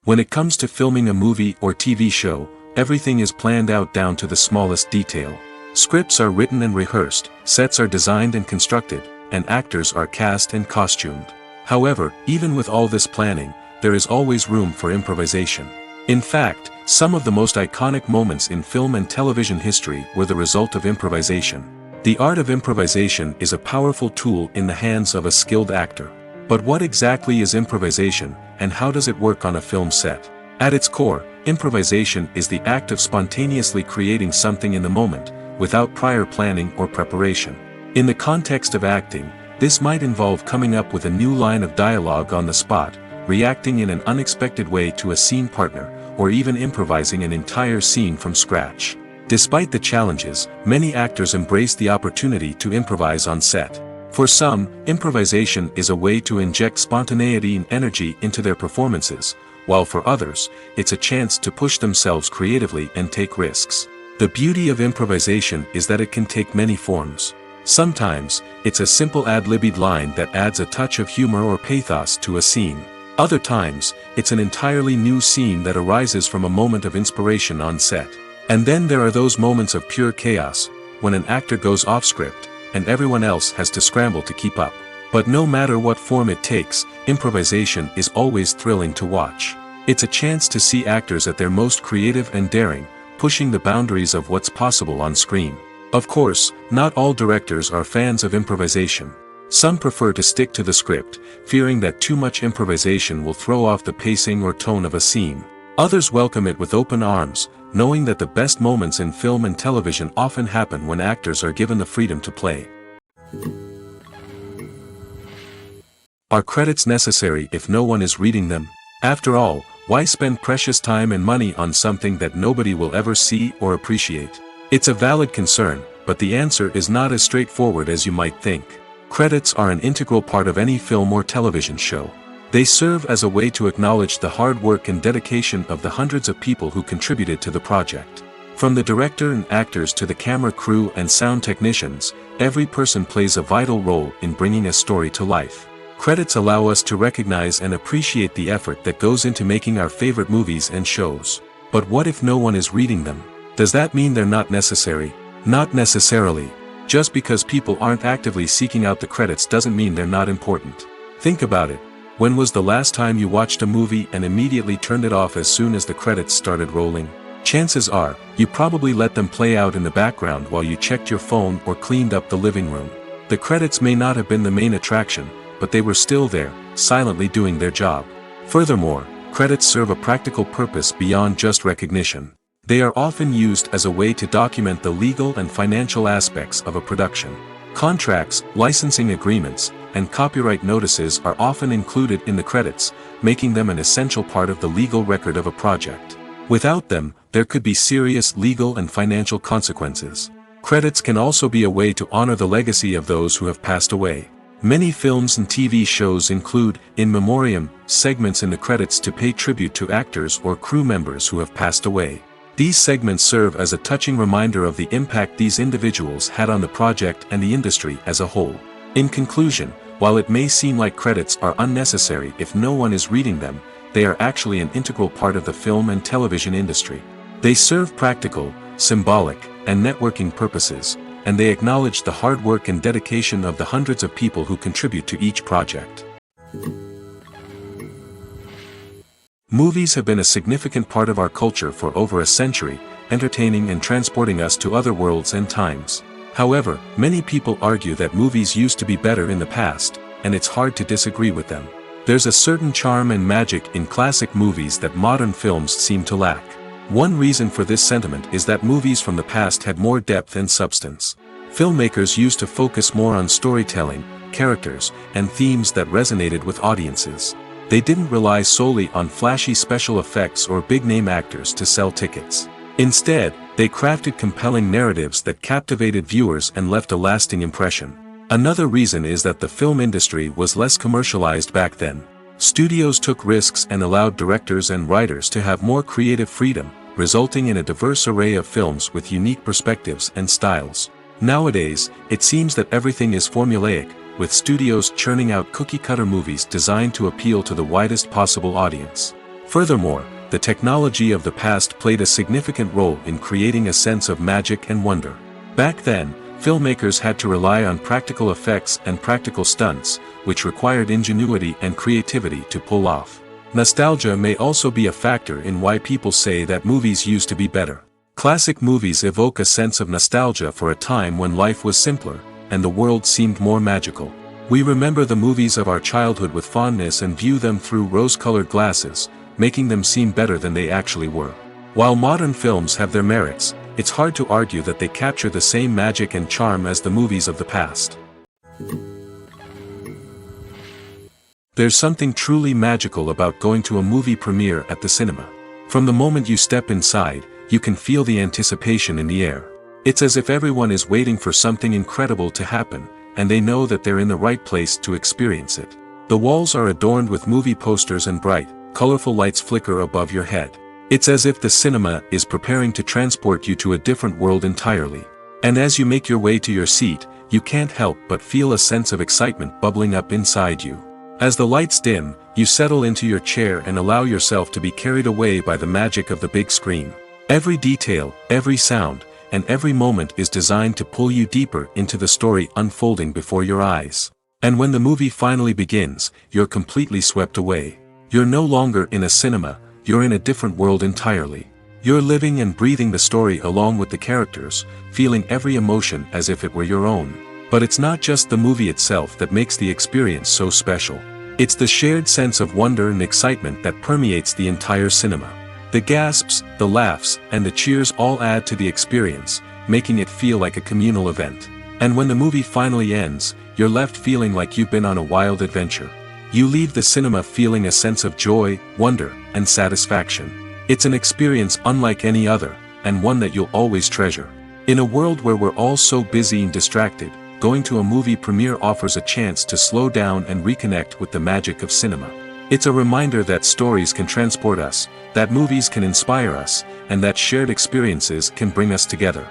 B: When it comes to filming a movie or TV show, everything is planned out down to the smallest detail. Scripts are written and rehearsed, sets are designed and constructed, and actors are cast and costumed. However, even with all this planning, there is always room for improvisation. In fact, some of the most iconic moments in film and television history were the result of improvisation. The art of improvisation is a powerful tool in the hands of a skilled actor. But what exactly is improvisation, and how does it work on a film set? At its core, improvisation is the act of spontaneously creating something in the moment, without prior planning or preparation. In the context of acting, this might involve coming up with a new line of dialogue on the spot, reacting in an unexpected way to a scene partner, or even improvising an entire scene from scratch. Despite the challenges, many actors embrace the opportunity to improvise on set. For some, improvisation is a way to inject spontaneity and energy into their performances, while for others, it's a chance to push themselves creatively and take risks. The beauty of improvisation is that it can take many forms. Sometimes, it's a simple ad-libbed line that adds a touch of humor or pathos to a scene. Other times, it's an entirely new scene that arises from a moment of inspiration on set. And then there are those moments of pure chaos, when an actor goes off script, and everyone else has to scramble to keep up. But no matter what form it takes, improvisation is always thrilling to watch. It's a chance to see actors at their most creative and daring, pushing the boundaries of what's possible on screen. Of course, not all directors are fans of improvisation. Some prefer to stick to the script, fearing that too much improvisation will throw off the pacing or tone of a scene. Others welcome it with open arms, knowing that the best moments in film and television often happen when actors are given the freedom to play. Are credits necessary if no one is reading them? After all, why spend precious time and money on something that nobody will ever see or appreciate? It's a valid concern, but the answer is not as straightforward as you might think. Credits are an integral part of any film or television show. They serve as a way to acknowledge the hard work and dedication of the hundreds of people who contributed to the project. From the director and actors to the camera crew and sound technicians, every person plays a vital role in bringing a story to life. Credits allow us to recognize and appreciate the effort that goes into making our favorite movies and shows. But what if no one is reading them? Does that mean they're not necessary? Not necessarily. Just because people aren't actively seeking out the credits doesn't mean they're not important. Think about it. When was the last time you watched a movie and immediately turned it off as soon as the credits started rolling? Chances are, you probably let them play out in the background while you checked your phone or cleaned up the living room. The credits may not have been the main attraction, but they were still there, silently doing their job. Furthermore, credits serve a practical purpose beyond just recognition. They are often used as a way to document the legal and financial aspects of a production. Contracts, licensing agreements, and copyright notices are often included in the credits, making them an essential part of the legal record of a project. Without them, there could be serious legal and financial consequences. Credits can also be a way to honor the legacy of those who have passed away. Many films and TV shows include, in memoriam, segments in the credits to pay tribute to actors or crew members who have passed away. These segments serve as a touching reminder of the impact these individuals had on the project and the industry as a whole. In conclusion, while it may seem like credits are unnecessary if no one is reading them, they are actually an integral part of the film and television industry. They serve practical, symbolic, and networking purposes, and they acknowledge the hard work and dedication of the hundreds of people who contribute to each project. Movies have been a significant part of our culture for over a century, entertaining and transporting us to other worlds and times. However, many people argue that movies used to be better in the past, and it's hard to disagree with them. There's a certain charm and magic in classic movies that modern films seem to lack. One reason for this sentiment is that movies from the past had more depth and substance. Filmmakers used to focus more on storytelling, characters, and themes that resonated with audiences. They didn't rely solely on flashy special effects or big-name actors to sell tickets. Instead, they crafted compelling narratives that captivated viewers and left a lasting impression. Another reason is that the film industry was less commercialized back then. Studios took risks and allowed directors and writers to have more creative freedom, resulting in a diverse array of films with unique perspectives and styles. Nowadays, it seems that everything is formulaic, with studios churning out cookie-cutter movies designed to appeal to the widest possible audience. Furthermore, the technology of the past played a significant role in creating a sense of magic and wonder. Back then, filmmakers had to rely on practical effects and practical stunts, which required ingenuity and creativity to pull off. Nostalgia may also be a factor in why people say that movies used to be better. Classic movies evoke a sense of nostalgia for a time when life was simpler, and the world seemed more magical. We remember the movies of our childhood with fondness and view them through rose-colored glasses, making them seem better than they actually were. While modern films have their merits, it's hard to argue that they capture the same magic and charm as the movies of the past. There's something truly magical about going to a movie premiere at the cinema. From the moment you step inside, you can feel the anticipation in the air. It's as if everyone is waiting for something incredible to happen, and they know that they're in the right place to experience it. The walls are adorned with movie posters and bright, colorful lights flicker above your head. It's as if the cinema is preparing to transport you to a different world entirely. And as you make your way to your seat, you can't help but feel a sense of excitement bubbling up inside you. As the lights dim, you settle into your chair and allow yourself to be carried away by the magic of the big screen. Every detail, every sound, and every moment is designed to pull you deeper into the story unfolding before your eyes. And when the movie finally begins, you're completely swept away. You're no longer in a cinema, you're in a different world entirely. You're living and breathing the story along with the characters, feeling every emotion as if it were your own. But it's not just the movie itself that makes the experience so special. It's the shared sense of wonder and excitement that permeates the entire cinema. The gasps, the laughs, and the cheers all add to the experience, making it feel like a communal event. And when the movie finally ends, you're left feeling like you've been on a wild adventure. You leave the cinema feeling a sense of joy, wonder, and satisfaction. It's an experience unlike any other, and one that you'll always treasure. In a world where we're all so busy and distracted, going to a movie premiere offers a chance to slow down and reconnect with the magic of cinema. It's a reminder that stories can transport us, that movies can inspire us, and that shared experiences can bring us together.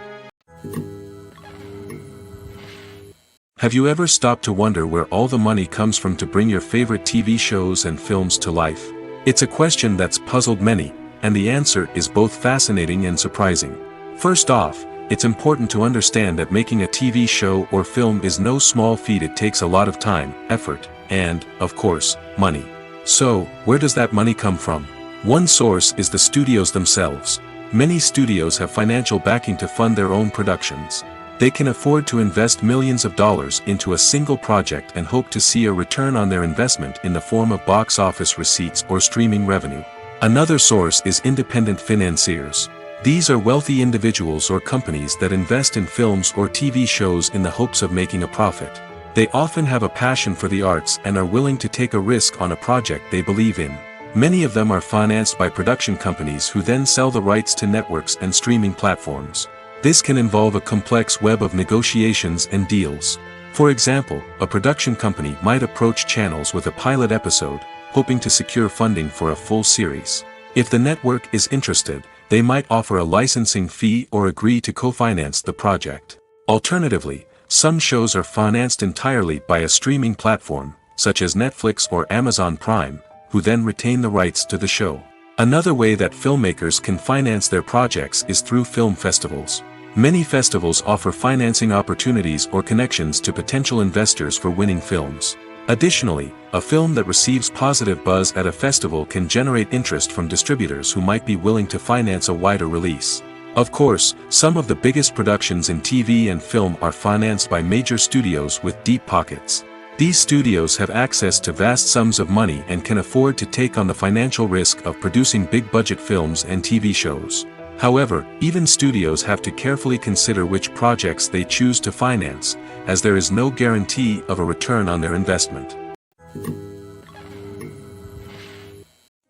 B: Have you ever stopped to wonder where all the money comes from to bring your favorite TV shows and films to life? It's a question that's puzzled many, and the answer is both fascinating and surprising. First off, it's important to understand that making a TV show or film is no small feat. It takes a lot of time, effort, and, of course, money. So, where does that money come from? One source is the studios themselves. Many studios have financial backing to fund their own productions. They can afford to invest millions of dollars into a single project and hope to see a return on their investment in the form of box office receipts or streaming revenue. Another source is independent financiers. These are wealthy individuals or companies that invest in films or TV shows in the hopes of making a profit. They often have a passion for the arts and are willing to take a risk on a project they believe in. Many of them are financed by production companies who then sell the rights to networks and streaming platforms. This can involve a complex web of negotiations and deals. For example, a production company might approach channels with a pilot episode, hoping to secure funding for a full series. If the network is interested, they might offer a licensing fee or agree to co-finance the project. Alternatively, some shows are financed entirely by a streaming platform, such as Netflix or Amazon Prime, who then retain the rights to the show. Another way that filmmakers can finance their projects is through film festivals. Many festivals offer financing opportunities or connections to potential investors for winning films. Additionally, a film that receives positive buzz at a festival can generate interest from distributors who might be willing to finance a wider release. Of course, some of the biggest productions in TV and film are financed by major studios with deep pockets. These studios have access to vast sums of money and can afford to take on the financial risk of producing big-budget films and TV shows. However, even studios have to carefully consider which projects they choose to finance, as there is no guarantee of a return on their investment.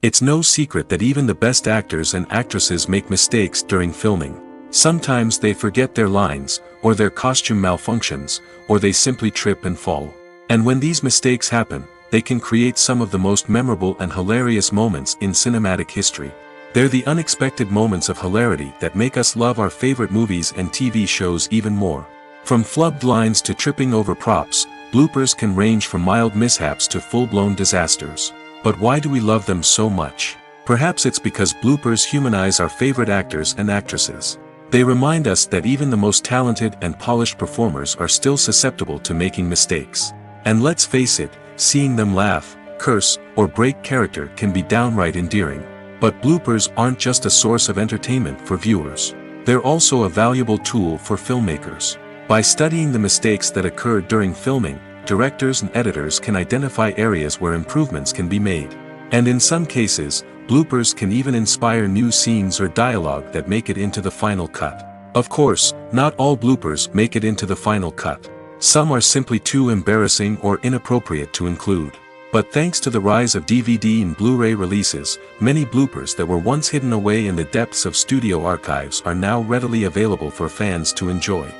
B: It's no secret that even the best actors and actresses make mistakes during filming. Sometimes they forget their lines, or their costume malfunctions, or they simply trip and fall. And when these mistakes happen, they can create some of the most memorable and hilarious moments in cinematic history. They're the unexpected moments of hilarity that make us love our favorite movies and TV shows even more. From flubbed lines to tripping over props, bloopers can range from mild mishaps to full-blown disasters. But why do we love them so much? Perhaps it's because bloopers humanize our favorite actors and actresses. They remind us that even the most talented and polished performers are still susceptible to making mistakes. And let's face it, seeing them laugh, curse, or break character can be downright endearing. But bloopers aren't just a source of entertainment for viewers. They're also a valuable tool for filmmakers. By studying the mistakes that occur during filming, directors and editors can identify areas where improvements can be made. And in some cases, bloopers can even inspire new scenes or dialogue that make it into the final cut. Of course, not all bloopers make it into the final cut. Some are simply too embarrassing or inappropriate to include. But thanks to the rise of DVD and Blu-ray releases, many bloopers that were once hidden away in the depths of studio archives are now readily available for fans to enjoy.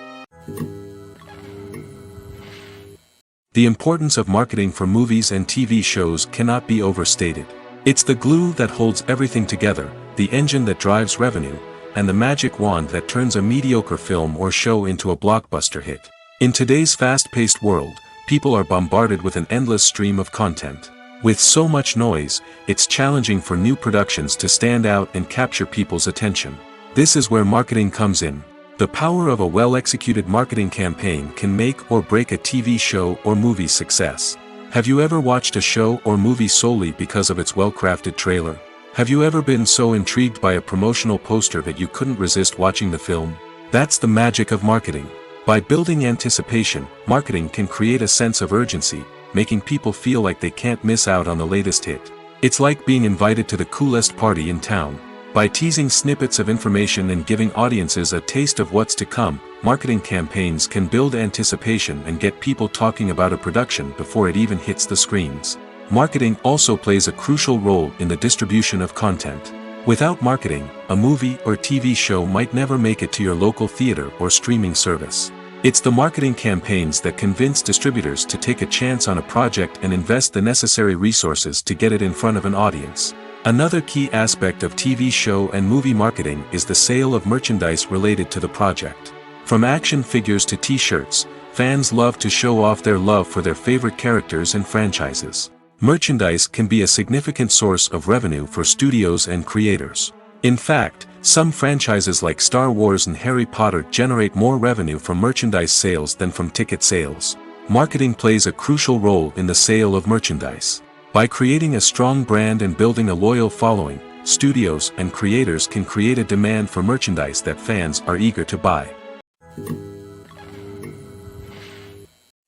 B: The importance of marketing for movies and TV shows cannot be overstated. It's the glue that holds everything together, the engine that drives revenue, and the magic wand that turns a mediocre film or show into a blockbuster hit. In today's fast-paced world, people are bombarded with an endless stream of content. With so much noise, it's challenging for new productions to stand out and capture people's attention. This is where marketing comes in. The power of a well-executed marketing campaign can make or break a TV show or movie's success. Have you ever watched a show or movie solely because of its well-crafted trailer? Have you ever been so intrigued by a promotional poster that you couldn't resist watching the film? That's the magic of marketing. By building anticipation, marketing can create a sense of urgency, making people feel like they can't miss out on the latest hit. It's like being invited to the coolest party in town. By teasing snippets of information and giving audiences a taste of what's to come, marketing campaigns can build anticipation and get people talking about a production before it even hits the screens. Marketing also plays a crucial role in the distribution of content. Without marketing, a movie or TV show might never make it to your local theater or streaming service. It's the marketing campaigns that convince distributors to take a chance on a project and invest the necessary resources to get it in front of an audience. Another key aspect of TV show and movie marketing is the sale of merchandise related to the project. From action figures to t-shirts, fans love to show off their love for their favorite characters and franchises. Merchandise can be a significant source of revenue for studios and creators. In fact, some franchises like Star Wars and Harry Potter generate more revenue from merchandise sales than from ticket sales. Marketing plays a crucial role in the sale of merchandise. By creating a strong brand and building a loyal following, studios and creators can create a demand for merchandise that fans are eager to buy.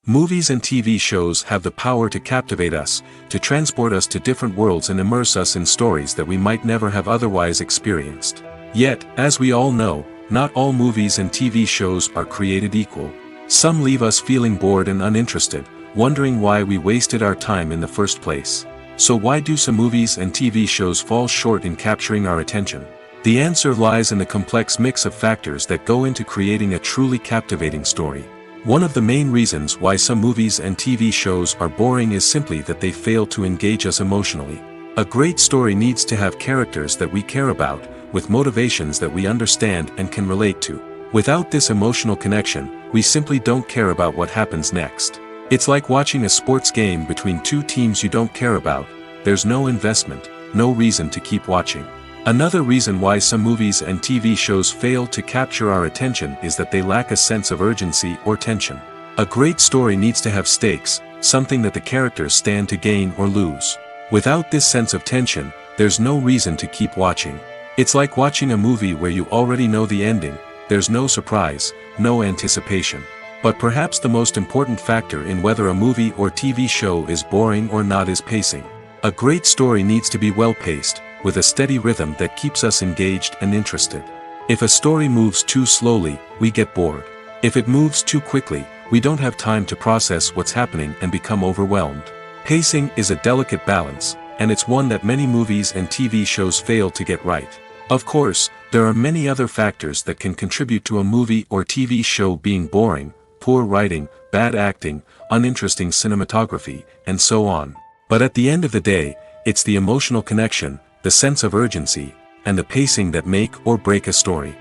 B: Movies and TV shows have the power to captivate us, to transport us to different worlds and immerse us in stories that we might never have otherwise experienced. Yet, as we all know, not all movies and TV shows are created equal. Some leave us feeling bored and uninterested, wondering why we wasted our time in the first place. So why do some movies and TV shows fall short in capturing our attention? The answer lies in the complex mix of factors that go into creating a truly captivating story. One of the main reasons why some movies and TV shows are boring is simply that they fail to engage us emotionally. A great story needs to have characters that we care about, with motivations that we understand and can relate to. Without this emotional connection, we simply don't care about what happens next. It's like watching a sports game between two teams you don't care about. There's no investment, no reason to keep watching. Another reason why some movies and TV shows fail to capture our attention is that they lack a sense of urgency or tension. A great story needs to have stakes, something that the characters stand to gain or lose. Without this sense of tension, there's no reason to keep watching. It's like watching a movie where you already know the ending. There's no surprise, no anticipation. But perhaps the most important factor in whether a movie or TV show is boring or not is pacing. A great story needs to be well-paced, with a steady rhythm that keeps us engaged and interested. If a story moves too slowly, we get bored. If it moves too quickly, we don't have time to process what's happening and become overwhelmed. Pacing is a delicate balance, and it's one that many movies and TV shows fail to get right. Of course, there are many other factors that can contribute to a movie or TV show being boring: poor writing, bad acting, uninteresting cinematography, and so on. But at the end of the day, it's the emotional connection, the sense of urgency, and the pacing that make or break a story.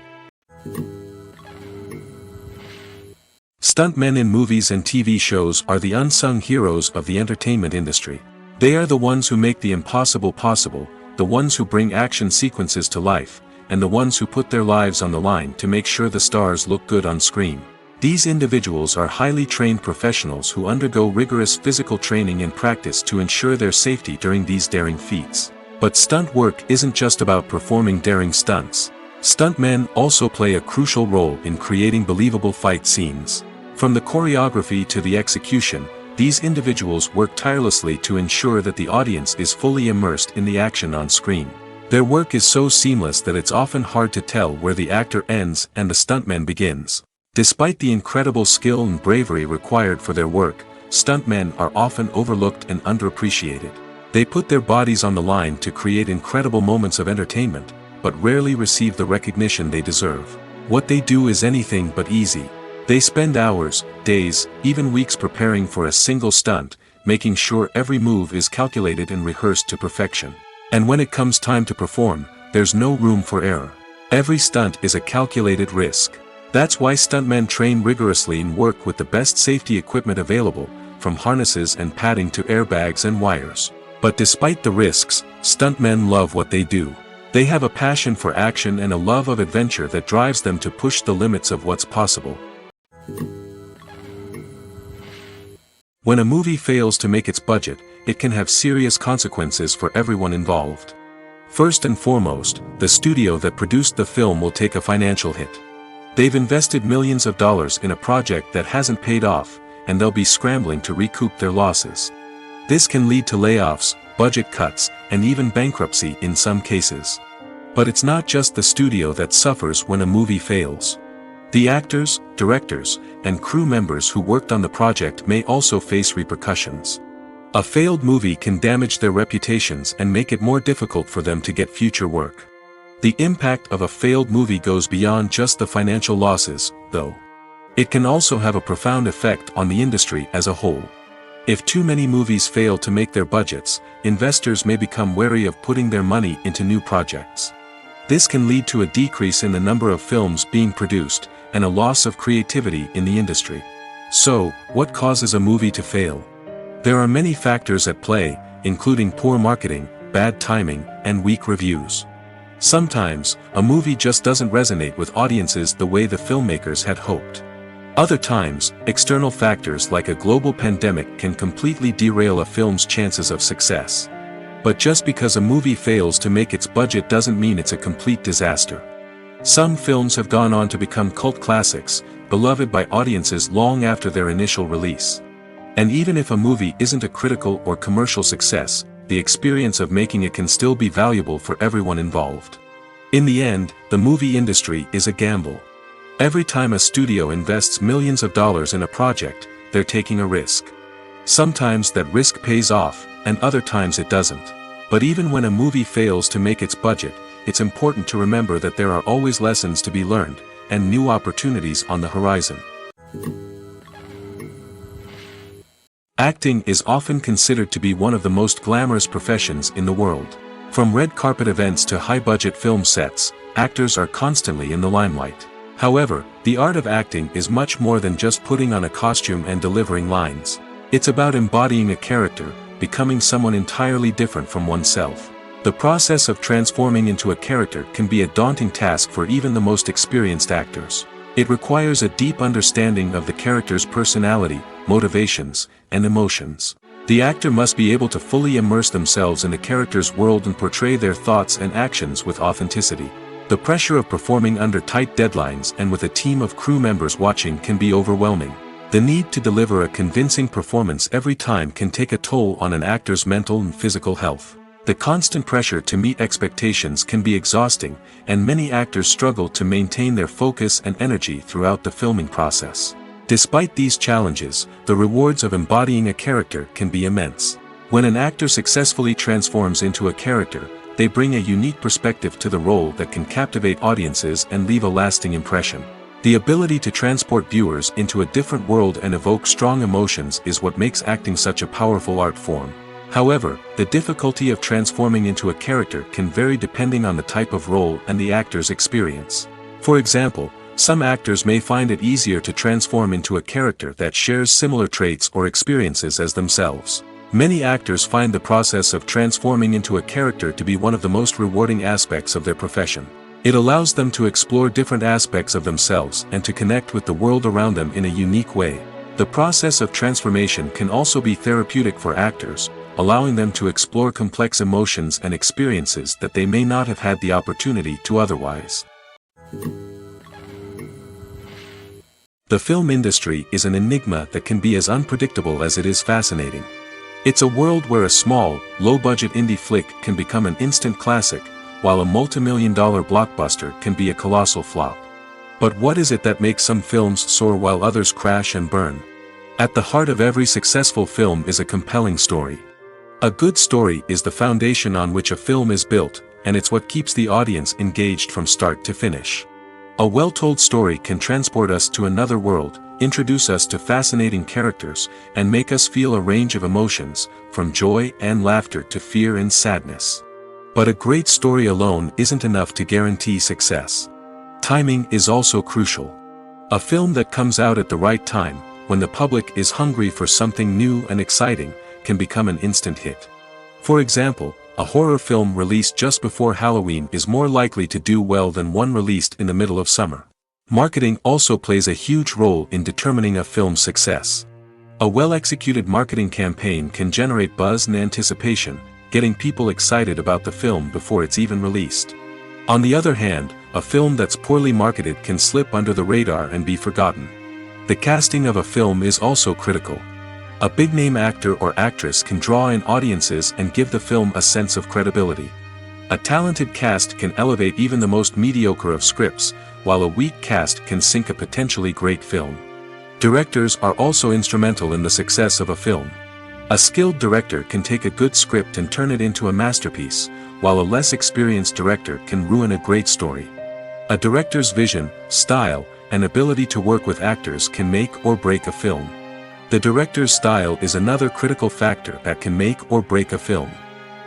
B: Stuntmen in movies and TV shows are the unsung heroes of the entertainment industry. They are the ones who make the impossible possible, the ones who bring action sequences to life, and the ones who put their lives on the line to make sure the stars look good on screen. These individuals are highly trained professionals who undergo rigorous physical training and practice to ensure their safety during these daring feats. But stunt work isn't just about performing daring stunts. Stuntmen also play a crucial role in creating believable fight scenes. From the choreography to the execution, these individuals work tirelessly to ensure that the audience is fully immersed in the action on screen. Their work is so seamless that it's often hard to tell where the actor ends and the stuntman begins. Despite the incredible skill and bravery required for their work, stuntmen are often overlooked and underappreciated. They put their bodies on the line to create incredible moments of entertainment, but rarely receive the recognition they deserve. What they do is anything but easy. They spend hours, days, even weeks preparing for a single stunt, making sure every move is calculated and rehearsed to perfection. And when it comes time to perform, there's no room for error. Every stunt is a calculated risk. That's why stuntmen train rigorously and work with the best safety equipment available, from harnesses and padding to airbags and wires. But despite the risks, stuntmen love what they do. They have a passion for action and a love of adventure that drives them to push the limits of what's possible. When a movie fails to make its budget, it can have serious consequences for everyone involved. First and foremost, the studio that produced the film will take a financial hit. They've invested millions of dollars in a project that hasn't paid off, and they'll be scrambling to recoup their losses. This can lead to layoffs, budget cuts, and even bankruptcy in some cases. But it's not just the studio that suffers when a movie fails. The actors, directors, and crew members who worked on the project may also face repercussions. A failed movie can damage their reputations and make it more difficult for them to get future work. The impact of a failed movie goes beyond just the financial losses, though. It can also have a profound effect on the industry as a whole. If too many movies fail to make their budgets, investors may become wary of putting their money into new projects. This can lead to a decrease in the number of films being produced, and a loss of creativity in the industry. So, what causes a movie to fail? There are many factors at play, including poor marketing, bad timing, and weak reviews. Sometimes, a movie just doesn't resonate with audiences the way the filmmakers had hoped. Other times, external factors like a global pandemic can completely derail a film's chances of success. But just because a movie fails to make its budget doesn't mean it's a complete disaster. Some films have gone on to become cult classics, beloved by audiences long after their initial release. And even if a movie isn't a critical or commercial success, the experience of making it can still be valuable for everyone involved. In the end, the movie industry is a gamble. Every time a studio invests millions of dollars in a project, they're taking a risk. Sometimes that risk pays off, and other times it doesn't. But even when a movie fails to make its budget, it's important to remember that there are always lessons to be learned, and new opportunities on the horizon. Acting is often considered to be one of the most glamorous professions in the world. From red carpet events to high-budget film sets, actors are constantly in the limelight. However, the art of acting is much more than just putting on a costume and delivering lines. It's about embodying a character, becoming someone entirely different from oneself. The process of transforming into a character can be a daunting task for even the most experienced actors. It requires a deep understanding of the character's personality, motivations, and emotions. The actor must be able to fully immerse themselves in the character's world and portray their thoughts and actions with authenticity. The pressure of performing under tight deadlines and with a team of crew members watching can be overwhelming. The need to deliver a convincing performance every time can take a toll on an actor's mental and physical health. The constant pressure to meet expectations can be exhausting, and many actors struggle to maintain their focus and energy throughout the filming process. Despite these challenges, the rewards of embodying a character can be immense. When an actor successfully transforms into a character, they bring a unique perspective to the role that can captivate audiences and leave a lasting impression. The ability to transport viewers into a different world and evoke strong emotions is what makes acting such a powerful art form. However, the difficulty of transforming into a character can vary depending on the type of role and the actor's experience. For example, some actors may find it easier to transform into a character that shares similar traits or experiences as themselves. Many actors find the process of transforming into a character to be one of the most rewarding aspects of their profession. It allows them to explore different aspects of themselves and to connect with the world around them in a unique way. The process of transformation can also be therapeutic for actors, allowing them to explore complex emotions and experiences that they may not have had the opportunity to otherwise. The film industry is an enigma that can be as unpredictable as it is fascinating. It's a world where a small, low-budget indie flick can become an instant classic, while a multi-million-dollar blockbuster can be a colossal flop. But what is it that makes some films soar while others crash and burn? At the heart of every successful film is a compelling story. A good story is the foundation on which a film is built, and it's what keeps the audience engaged from start to finish. A well-told story can transport us to another world, introduce us to fascinating characters, and make us feel a range of emotions, from joy and laughter to fear and sadness. But a great story alone isn't enough to guarantee success. Timing is also crucial. A film that comes out at the right time, when the public is hungry for something new and exciting, can become an instant hit. For example, a horror film released just before Halloween is more likely to do well than one released in the middle of summer. Marketing also plays a huge role in determining a film's success. A well-executed marketing campaign can generate buzz and anticipation, getting people excited about the film before it's even released. On the other hand, a film that's poorly marketed can slip under the radar and be forgotten. The casting of a film is also critical. A big-name actor or actress can draw in audiences and give the film a sense of credibility. A talented cast can elevate even the most mediocre of scripts, while a weak cast can sink a potentially great film. Directors are also instrumental in the success of a film. A skilled director can take a good script and turn it into a masterpiece, while a less experienced director can ruin a great story. A director's vision, style, and ability to work with actors can make or break a film. The director's style is another critical factor that can make or break a film.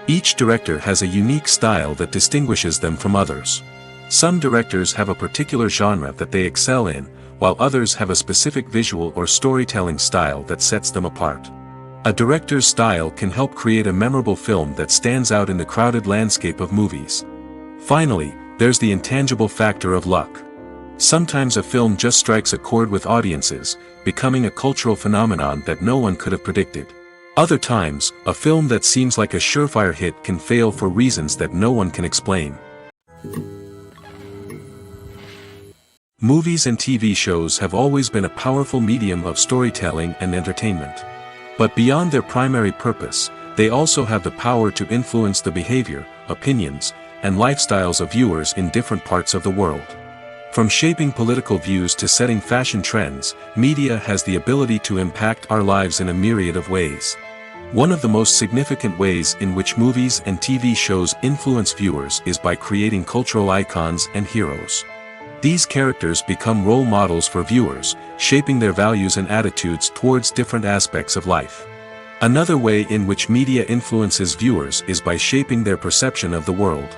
B: Each director has a unique style that distinguishes them from others. Some directors have a particular genre that they excel in, while others have a specific visual or storytelling style that sets them apart. A director's style can help create a memorable film that stands out in the crowded landscape of movies. Finally, there's the intangible factor of luck. Sometimes a film just strikes a chord with audiences, becoming a cultural phenomenon that no one could have predicted. Other times, a film that seems like a surefire hit can fail for reasons that no one can explain. Movies and TV shows have always been a powerful medium of storytelling and entertainment. But beyond their primary purpose, they also have the power to influence the behavior, opinions, and lifestyles of viewers in different parts of the world. From shaping political views to setting fashion trends, media has the ability to impact our lives in a myriad of ways. One of the most significant ways in which movies and TV shows influence viewers is by creating cultural icons and heroes. These characters become role models for viewers, shaping their values and attitudes towards different aspects of life. Another way in which media influences viewers is by shaping their perception of the world.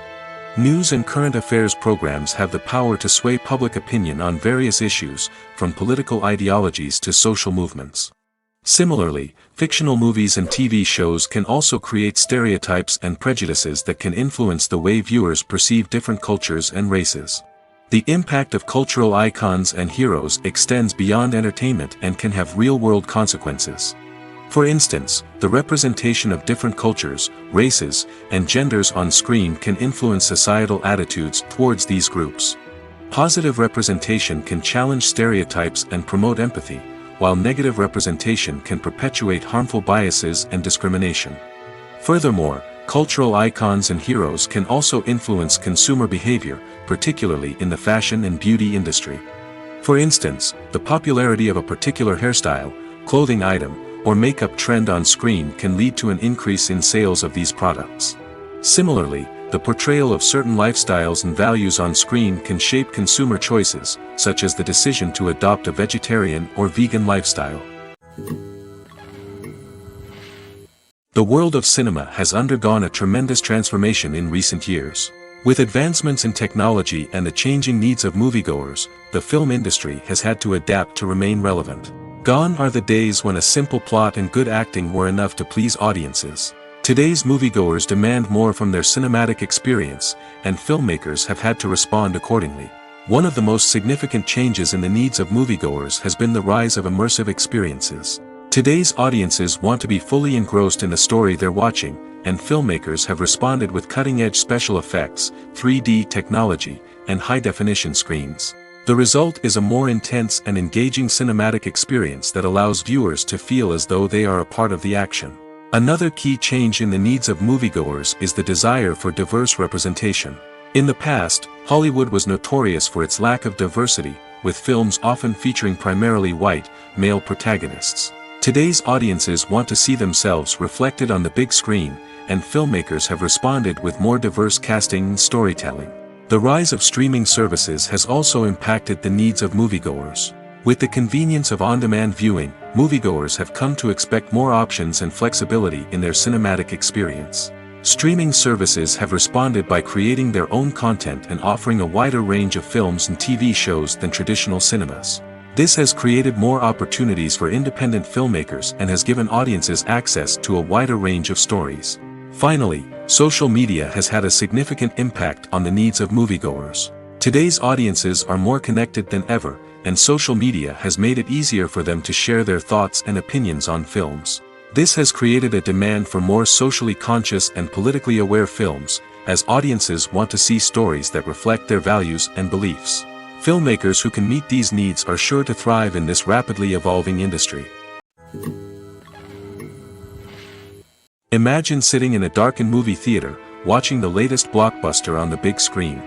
B: News and current affairs programs have the power to sway public opinion on various issues, from political ideologies to social movements. Similarly, fictional movies and TV shows can also create stereotypes and prejudices that can influence the way viewers perceive different cultures and races. The impact of cultural icons and heroes extends beyond entertainment and can have real-world consequences. For instance, the representation of different cultures, races, and genders on screen can influence societal attitudes towards these groups. Positive representation can challenge stereotypes and promote empathy, while negative representation can perpetuate harmful biases and discrimination. Furthermore, cultural icons and heroes can also influence consumer behavior, particularly in the fashion and beauty industry. For instance, the popularity of a particular hairstyle, clothing item, or makeup trend on screen can lead to an increase in sales of these products. Similarly, the portrayal of certain lifestyles and values on screen can shape consumer choices, such as the decision to adopt a vegetarian or vegan lifestyle. The world of cinema has undergone a tremendous transformation in recent years. With advancements in technology and the changing needs of moviegoers, the film industry has had to adapt to remain relevant. Gone are the days when a simple plot and good acting were enough to please audiences. Today's moviegoers demand more from their cinematic experience, and filmmakers have had to respond accordingly. One of the most significant changes in the needs of moviegoers has been the rise of immersive experiences. Today's audiences want to be fully engrossed in the story they're watching, and filmmakers have responded with cutting-edge special effects, 3D technology, and high-definition screens. The result is a more intense and engaging cinematic experience that allows viewers to feel as though they are a part of the action. Another key change in the needs of moviegoers is the desire for diverse representation. In the past, Hollywood was notorious for its lack of diversity, with films often featuring primarily white, male protagonists. Today's audiences want to see themselves reflected on the big screen, and filmmakers have responded with more diverse casting and storytelling. The rise of streaming services has also impacted the needs of moviegoers. With the convenience of on-demand viewing, moviegoers have come to expect more options and flexibility in their cinematic experience. Streaming services have responded by creating their own content and offering a wider range of films and TV shows than traditional cinemas. This has created more opportunities for independent filmmakers and has given audiences access to a wider range of stories. Finally, social media has had a significant impact on the needs of moviegoers. Today's audiences are more connected than ever, and social media has made it easier for them to share their thoughts and opinions on films. This has created a demand for more socially conscious and politically aware films, as audiences want to see stories that reflect their values and beliefs. Filmmakers who can meet these needs are sure to thrive in this rapidly evolving industry. Imagine sitting in a darkened movie theater, watching the latest blockbuster on the big screen.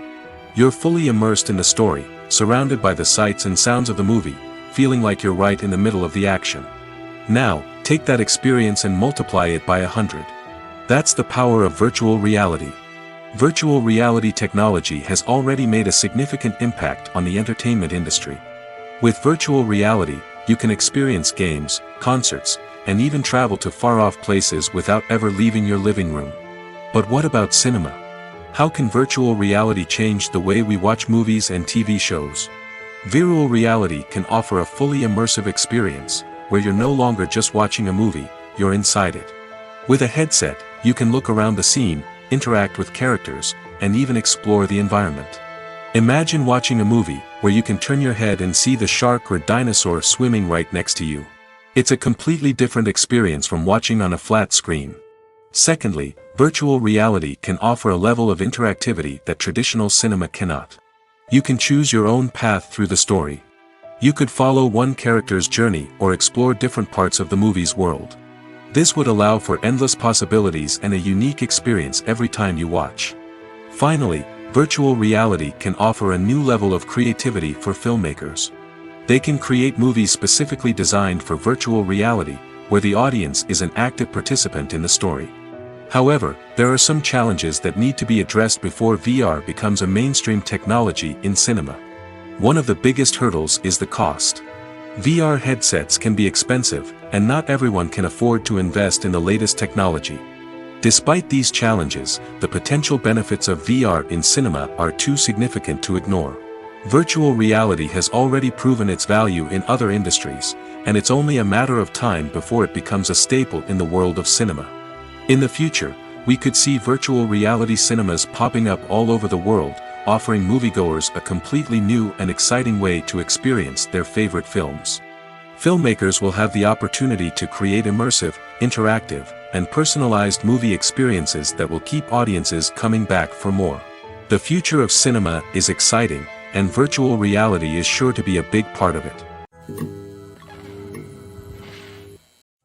B: You're fully immersed in the story, surrounded by the sights and sounds of the movie, feeling like you're right in the middle of the action. Now, take that experience and multiply it by 100. That's the power of virtual reality. Virtual reality technology has already made a significant impact on the entertainment industry. With virtual reality, you can experience games, concerts, and even travel to far-off places without ever leaving your living room. But what about cinema? How can virtual reality change the way we watch movies and TV shows? Virtual reality can offer a fully immersive experience, where you're no longer just watching a movie, you're inside it. With a headset, you can look around the scene, interact with characters, and even explore the environment. Imagine watching a movie, where you can turn your head and see the shark or dinosaur swimming right next to you. It's a completely different experience from watching on a flat screen. Secondly, virtual reality can offer a level of interactivity that traditional cinema cannot. You can choose your own path through the story. You could follow one character's journey or explore different parts of the movie's world. This would allow for endless possibilities and a unique experience every time you watch. Finally, virtual reality can offer a new level of creativity for filmmakers. They can create movies specifically designed for virtual reality, where the audience is an active participant in the story. However, there are some challenges that need to be addressed before VR becomes a mainstream technology in cinema. One of the biggest hurdles is the cost. VR headsets can be expensive, and not everyone can afford to invest in the latest technology. Despite these challenges, the potential benefits of VR in cinema are too significant to ignore. Virtual reality has already proven its value in other industries, and it's only a matter of time before it becomes a staple in the world of cinema. In the future, we could see virtual reality cinemas popping up all over the world, offering moviegoers a completely new and exciting way to experience their favorite films. Filmmakers will have the opportunity to create immersive, interactive, and personalized movie experiences that will keep audiences coming back for more. The future of cinema is exciting, and virtual reality is sure to be a big part of it.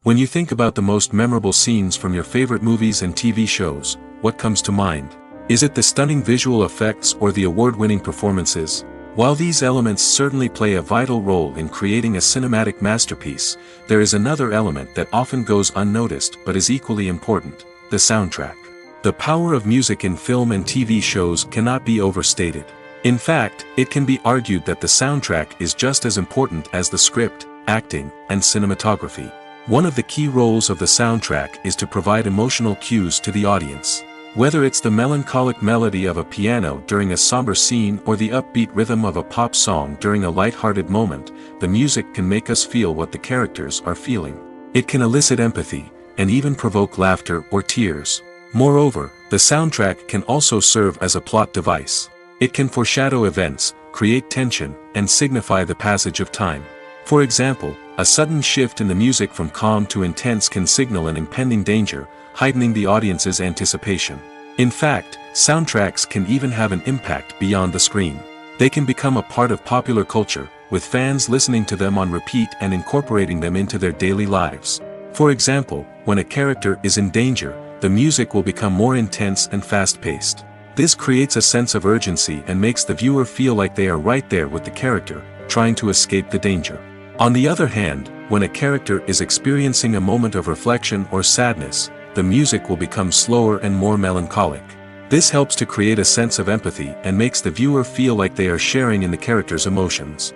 B: When you think about the most memorable scenes from your favorite movies and TV shows, what comes to mind? Is it the stunning visual effects or the award-winning performances? While these elements certainly play a vital role in creating a cinematic masterpiece, there is another element that often goes unnoticed but is equally important: the soundtrack. The power of music in film and TV shows cannot be overstated. In fact, it can be argued that the soundtrack is just as important as the script, acting, and cinematography. One of the key roles of the soundtrack is to provide emotional cues to the audience. Whether it's the melancholic melody of a piano during a somber scene or the upbeat rhythm of a pop song during a light-hearted moment, the music can make us feel what the characters are feeling. It can elicit empathy, and even provoke laughter or tears. Moreover, the soundtrack can also serve as a plot device. It can foreshadow events, create tension, and signify the passage of time. For example, a sudden shift in the music from calm to intense can signal an impending danger, heightening the audience's anticipation. In fact, soundtracks can even have an impact beyond the screen. They can become a part of popular culture, with fans listening to them on repeat and incorporating them into their daily lives. For example, when a character is in danger, the music will become more intense and fast-paced. This creates a sense of urgency and makes the viewer feel like they are right there with the character, trying to escape the danger. On the other hand, when a character is experiencing a moment of reflection or sadness, the music will become slower and more melancholic. This helps to create a sense of empathy and makes the viewer feel like they are sharing in the character's emotions.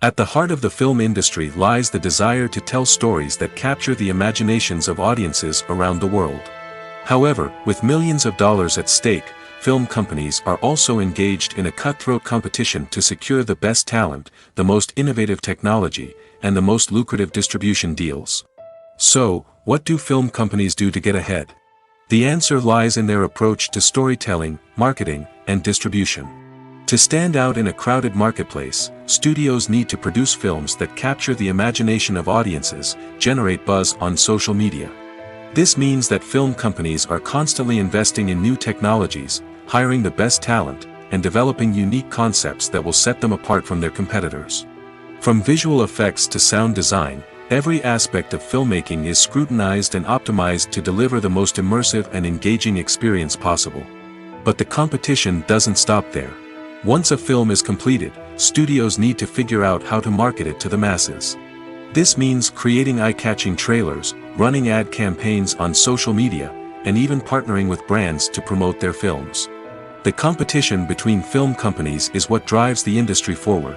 B: At the heart of the film industry lies the desire to tell stories that capture the imaginations of audiences around the world. However, with millions of dollars at stake, film companies are also engaged in a cutthroat competition to secure the best talent, the most innovative technology, and the most lucrative distribution deals. So, what do film companies do to get ahead? The answer lies in their approach to storytelling, marketing, and distribution. To stand out in a crowded marketplace, studios need to produce films that capture the imagination of audiences, generate buzz on social media. This means that film companies are constantly investing in new technologies, hiring the best talent, and developing unique concepts that will set them apart from their competitors. From visual effects to sound design, every aspect of filmmaking is scrutinized and optimized to deliver the most immersive and engaging experience possible. But the competition doesn't stop there. Once a film is completed, studios need to figure out how to market it to the masses. This means creating eye-catching trailers, running ad campaigns on social media, and even partnering with brands to promote their films. The competition between film companies is what drives the industry forward.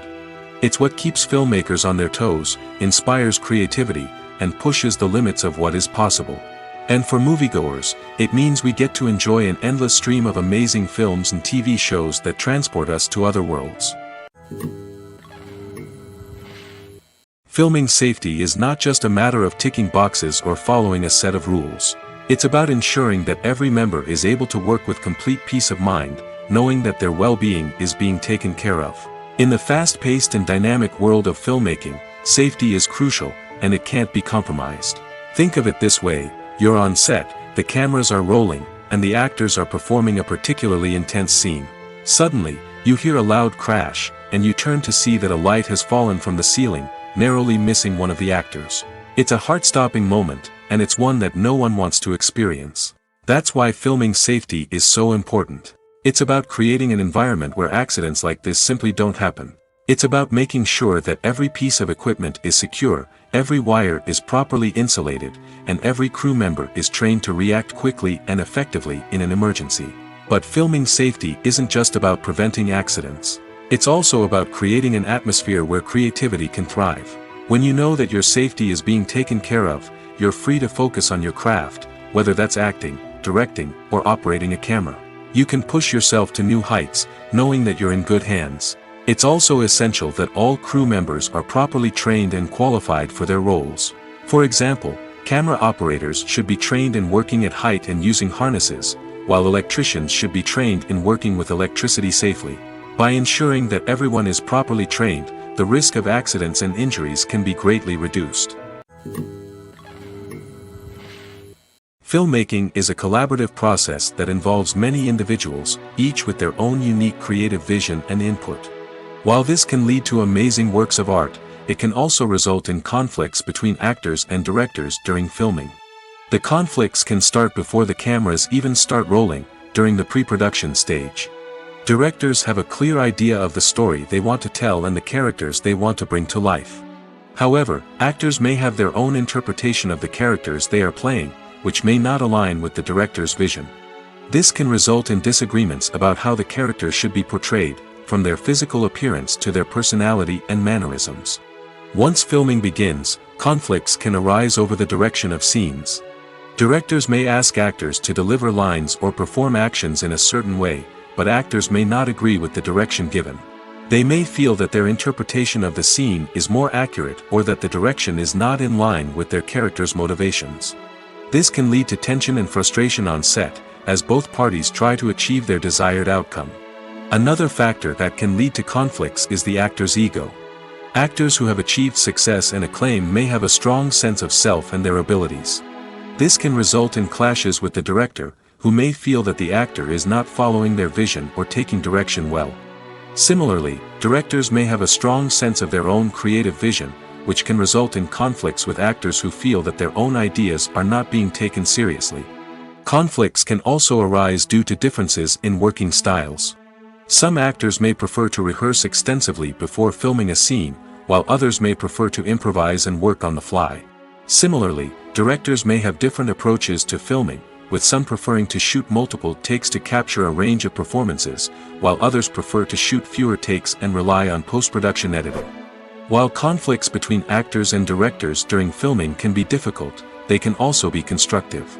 B: It's what keeps filmmakers on their toes, inspires creativity, and pushes the limits of what is possible. And for moviegoers, it means we get to enjoy an endless stream of amazing films and TV shows that transport us to other worlds. Filming safety is not just a matter of ticking boxes or following a set of rules. It's about ensuring that every member is able to work with complete peace of mind, knowing that their well-being is being taken care of. In the fast-paced and dynamic world of filmmaking, safety is crucial, and it can't be compromised. Think of it this way. You're on set, the cameras are rolling, and the actors are performing a particularly intense scene. Suddenly, you hear a loud crash, and you turn to see that a light has fallen from the ceiling, narrowly missing one of the actors. It's a heart-stopping moment, and it's one that no one wants to experience. That's why filming safety is so important. It's about creating an environment where accidents like this simply don't happen. It's about making sure that every piece of equipment is secure, every wire is properly insulated, and every crew member is trained to react quickly and effectively in an emergency. But filming safety isn't just about preventing accidents. It's also about creating an atmosphere where creativity can thrive. When you know that your safety is being taken care of, you're free to focus on your craft, whether that's acting, directing, or operating a camera. You can push yourself to new heights, knowing that you're in good hands. It's also essential that all crew members are properly trained and qualified for their roles. For example, camera operators should be trained in working at height and using harnesses, while electricians should be trained in working with electricity safely. By ensuring that everyone is properly trained, the risk of accidents and injuries can be greatly reduced. Filmmaking is a collaborative process that involves many individuals, each with their own unique creative vision and input. While this can lead to amazing works of art, it can also result in conflicts between actors and directors during filming. The conflicts can start before the cameras even start rolling, during the pre-production stage. Directors have a clear idea of the story they want to tell and the characters they want to bring to life. However, actors may have their own interpretation of the characters they are playing, which may not align with the director's vision. This can result in disagreements about how the characters should be portrayed, from their physical appearance to their personality and mannerisms. Once filming begins, conflicts can arise over the direction of scenes. Directors may ask actors to deliver lines or perform actions in a certain way, but actors may not agree with the direction given. They may feel that their interpretation of the scene is more accurate or that the direction is not in line with their character's motivations. This can lead to tension and frustration on set, as both parties try to achieve their desired outcome. Another factor that can lead to conflicts is the actor's ego. Actors who have achieved success and acclaim may have a strong sense of self and their abilities. This can result in clashes with the director, who may feel that the actor is not following their vision or taking direction well. Similarly, directors may have a strong sense of their own creative vision, which can result in conflicts with actors who feel that their own ideas are not being taken seriously. Conflicts can also arise due to differences in working styles. Some actors may prefer to rehearse extensively before filming a scene, while others may prefer to improvise and work on the fly. Similarly, directors may have different approaches to filming, with some preferring to shoot multiple takes to capture a range of performances, while others prefer to shoot fewer takes and rely on post-production editing. While conflicts between actors and directors during filming can be difficult, they can also be constructive.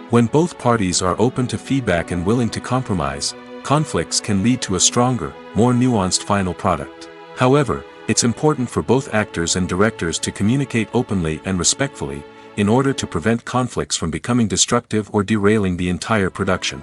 B: When both parties are open to feedback and willing to compromise, conflicts can lead to a stronger, more nuanced final product. However, it's important for both actors and directors to communicate openly and respectfully, in order to prevent conflicts from becoming destructive or derailing the entire production.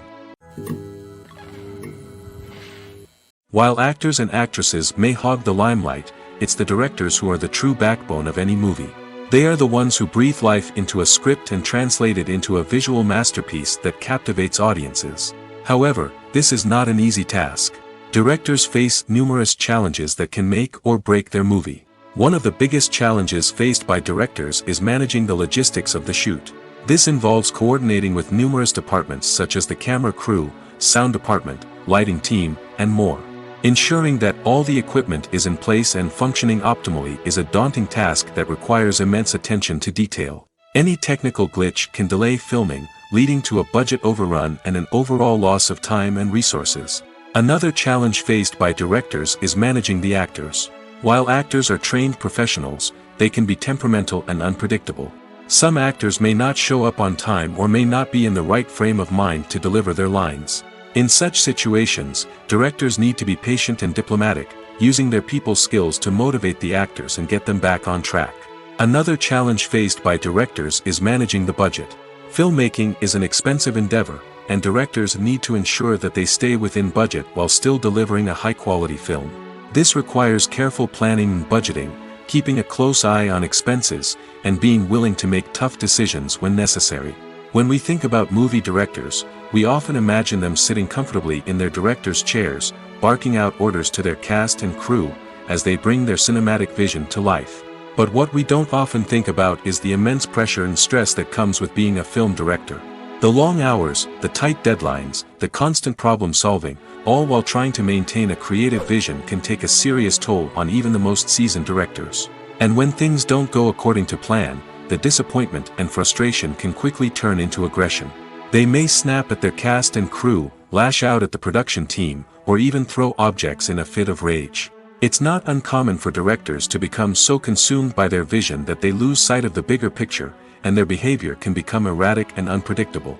B: While actors and actresses may hog the limelight, it's the directors who are the true backbone of any movie. They are the ones who breathe life into a script and translate it into a visual masterpiece that captivates audiences. However, this is not an easy task. Directors face numerous challenges that can make or break their movie. One of the biggest challenges faced by directors is managing the logistics of the shoot. This involves coordinating with numerous departments such as the camera crew, sound department, lighting team, and more. Ensuring that all the equipment is in place and functioning optimally is a daunting task that requires immense attention to detail. Any technical glitch can delay filming, leading to a budget overrun and an overall loss of time and resources. Another challenge faced by directors is managing the actors. While actors are trained professionals, they can be temperamental and unpredictable. Some actors may not show up on time or may not be in the right frame of mind to deliver their lines. In such situations, directors need to be patient and diplomatic, using their people skills to motivate the actors and get them back on track. Another challenge faced by directors is managing the budget. Filmmaking is an expensive endeavor, and directors need to ensure that they stay within budget while still delivering a high-quality film. This requires careful planning and budgeting, keeping a close eye on expenses, and being willing to make tough decisions when necessary. When we think about movie directors, we often imagine them sitting comfortably in their director's chairs, barking out orders to their cast and crew, as they bring their cinematic vision to life. But what we don't often think about is the immense pressure and stress that comes with being a film director. The long hours, the tight deadlines, the constant problem solving, all while trying to maintain a creative vision can take a serious toll on even the most seasoned directors. And when things don't go according to plan, the disappointment and frustration can quickly turn into aggression. They may snap at their cast and crew, lash out at the production team, or even throw objects in a fit of rage. It's not uncommon for directors to become so consumed by their vision that they lose sight of the bigger picture, and their behavior can become erratic and unpredictable.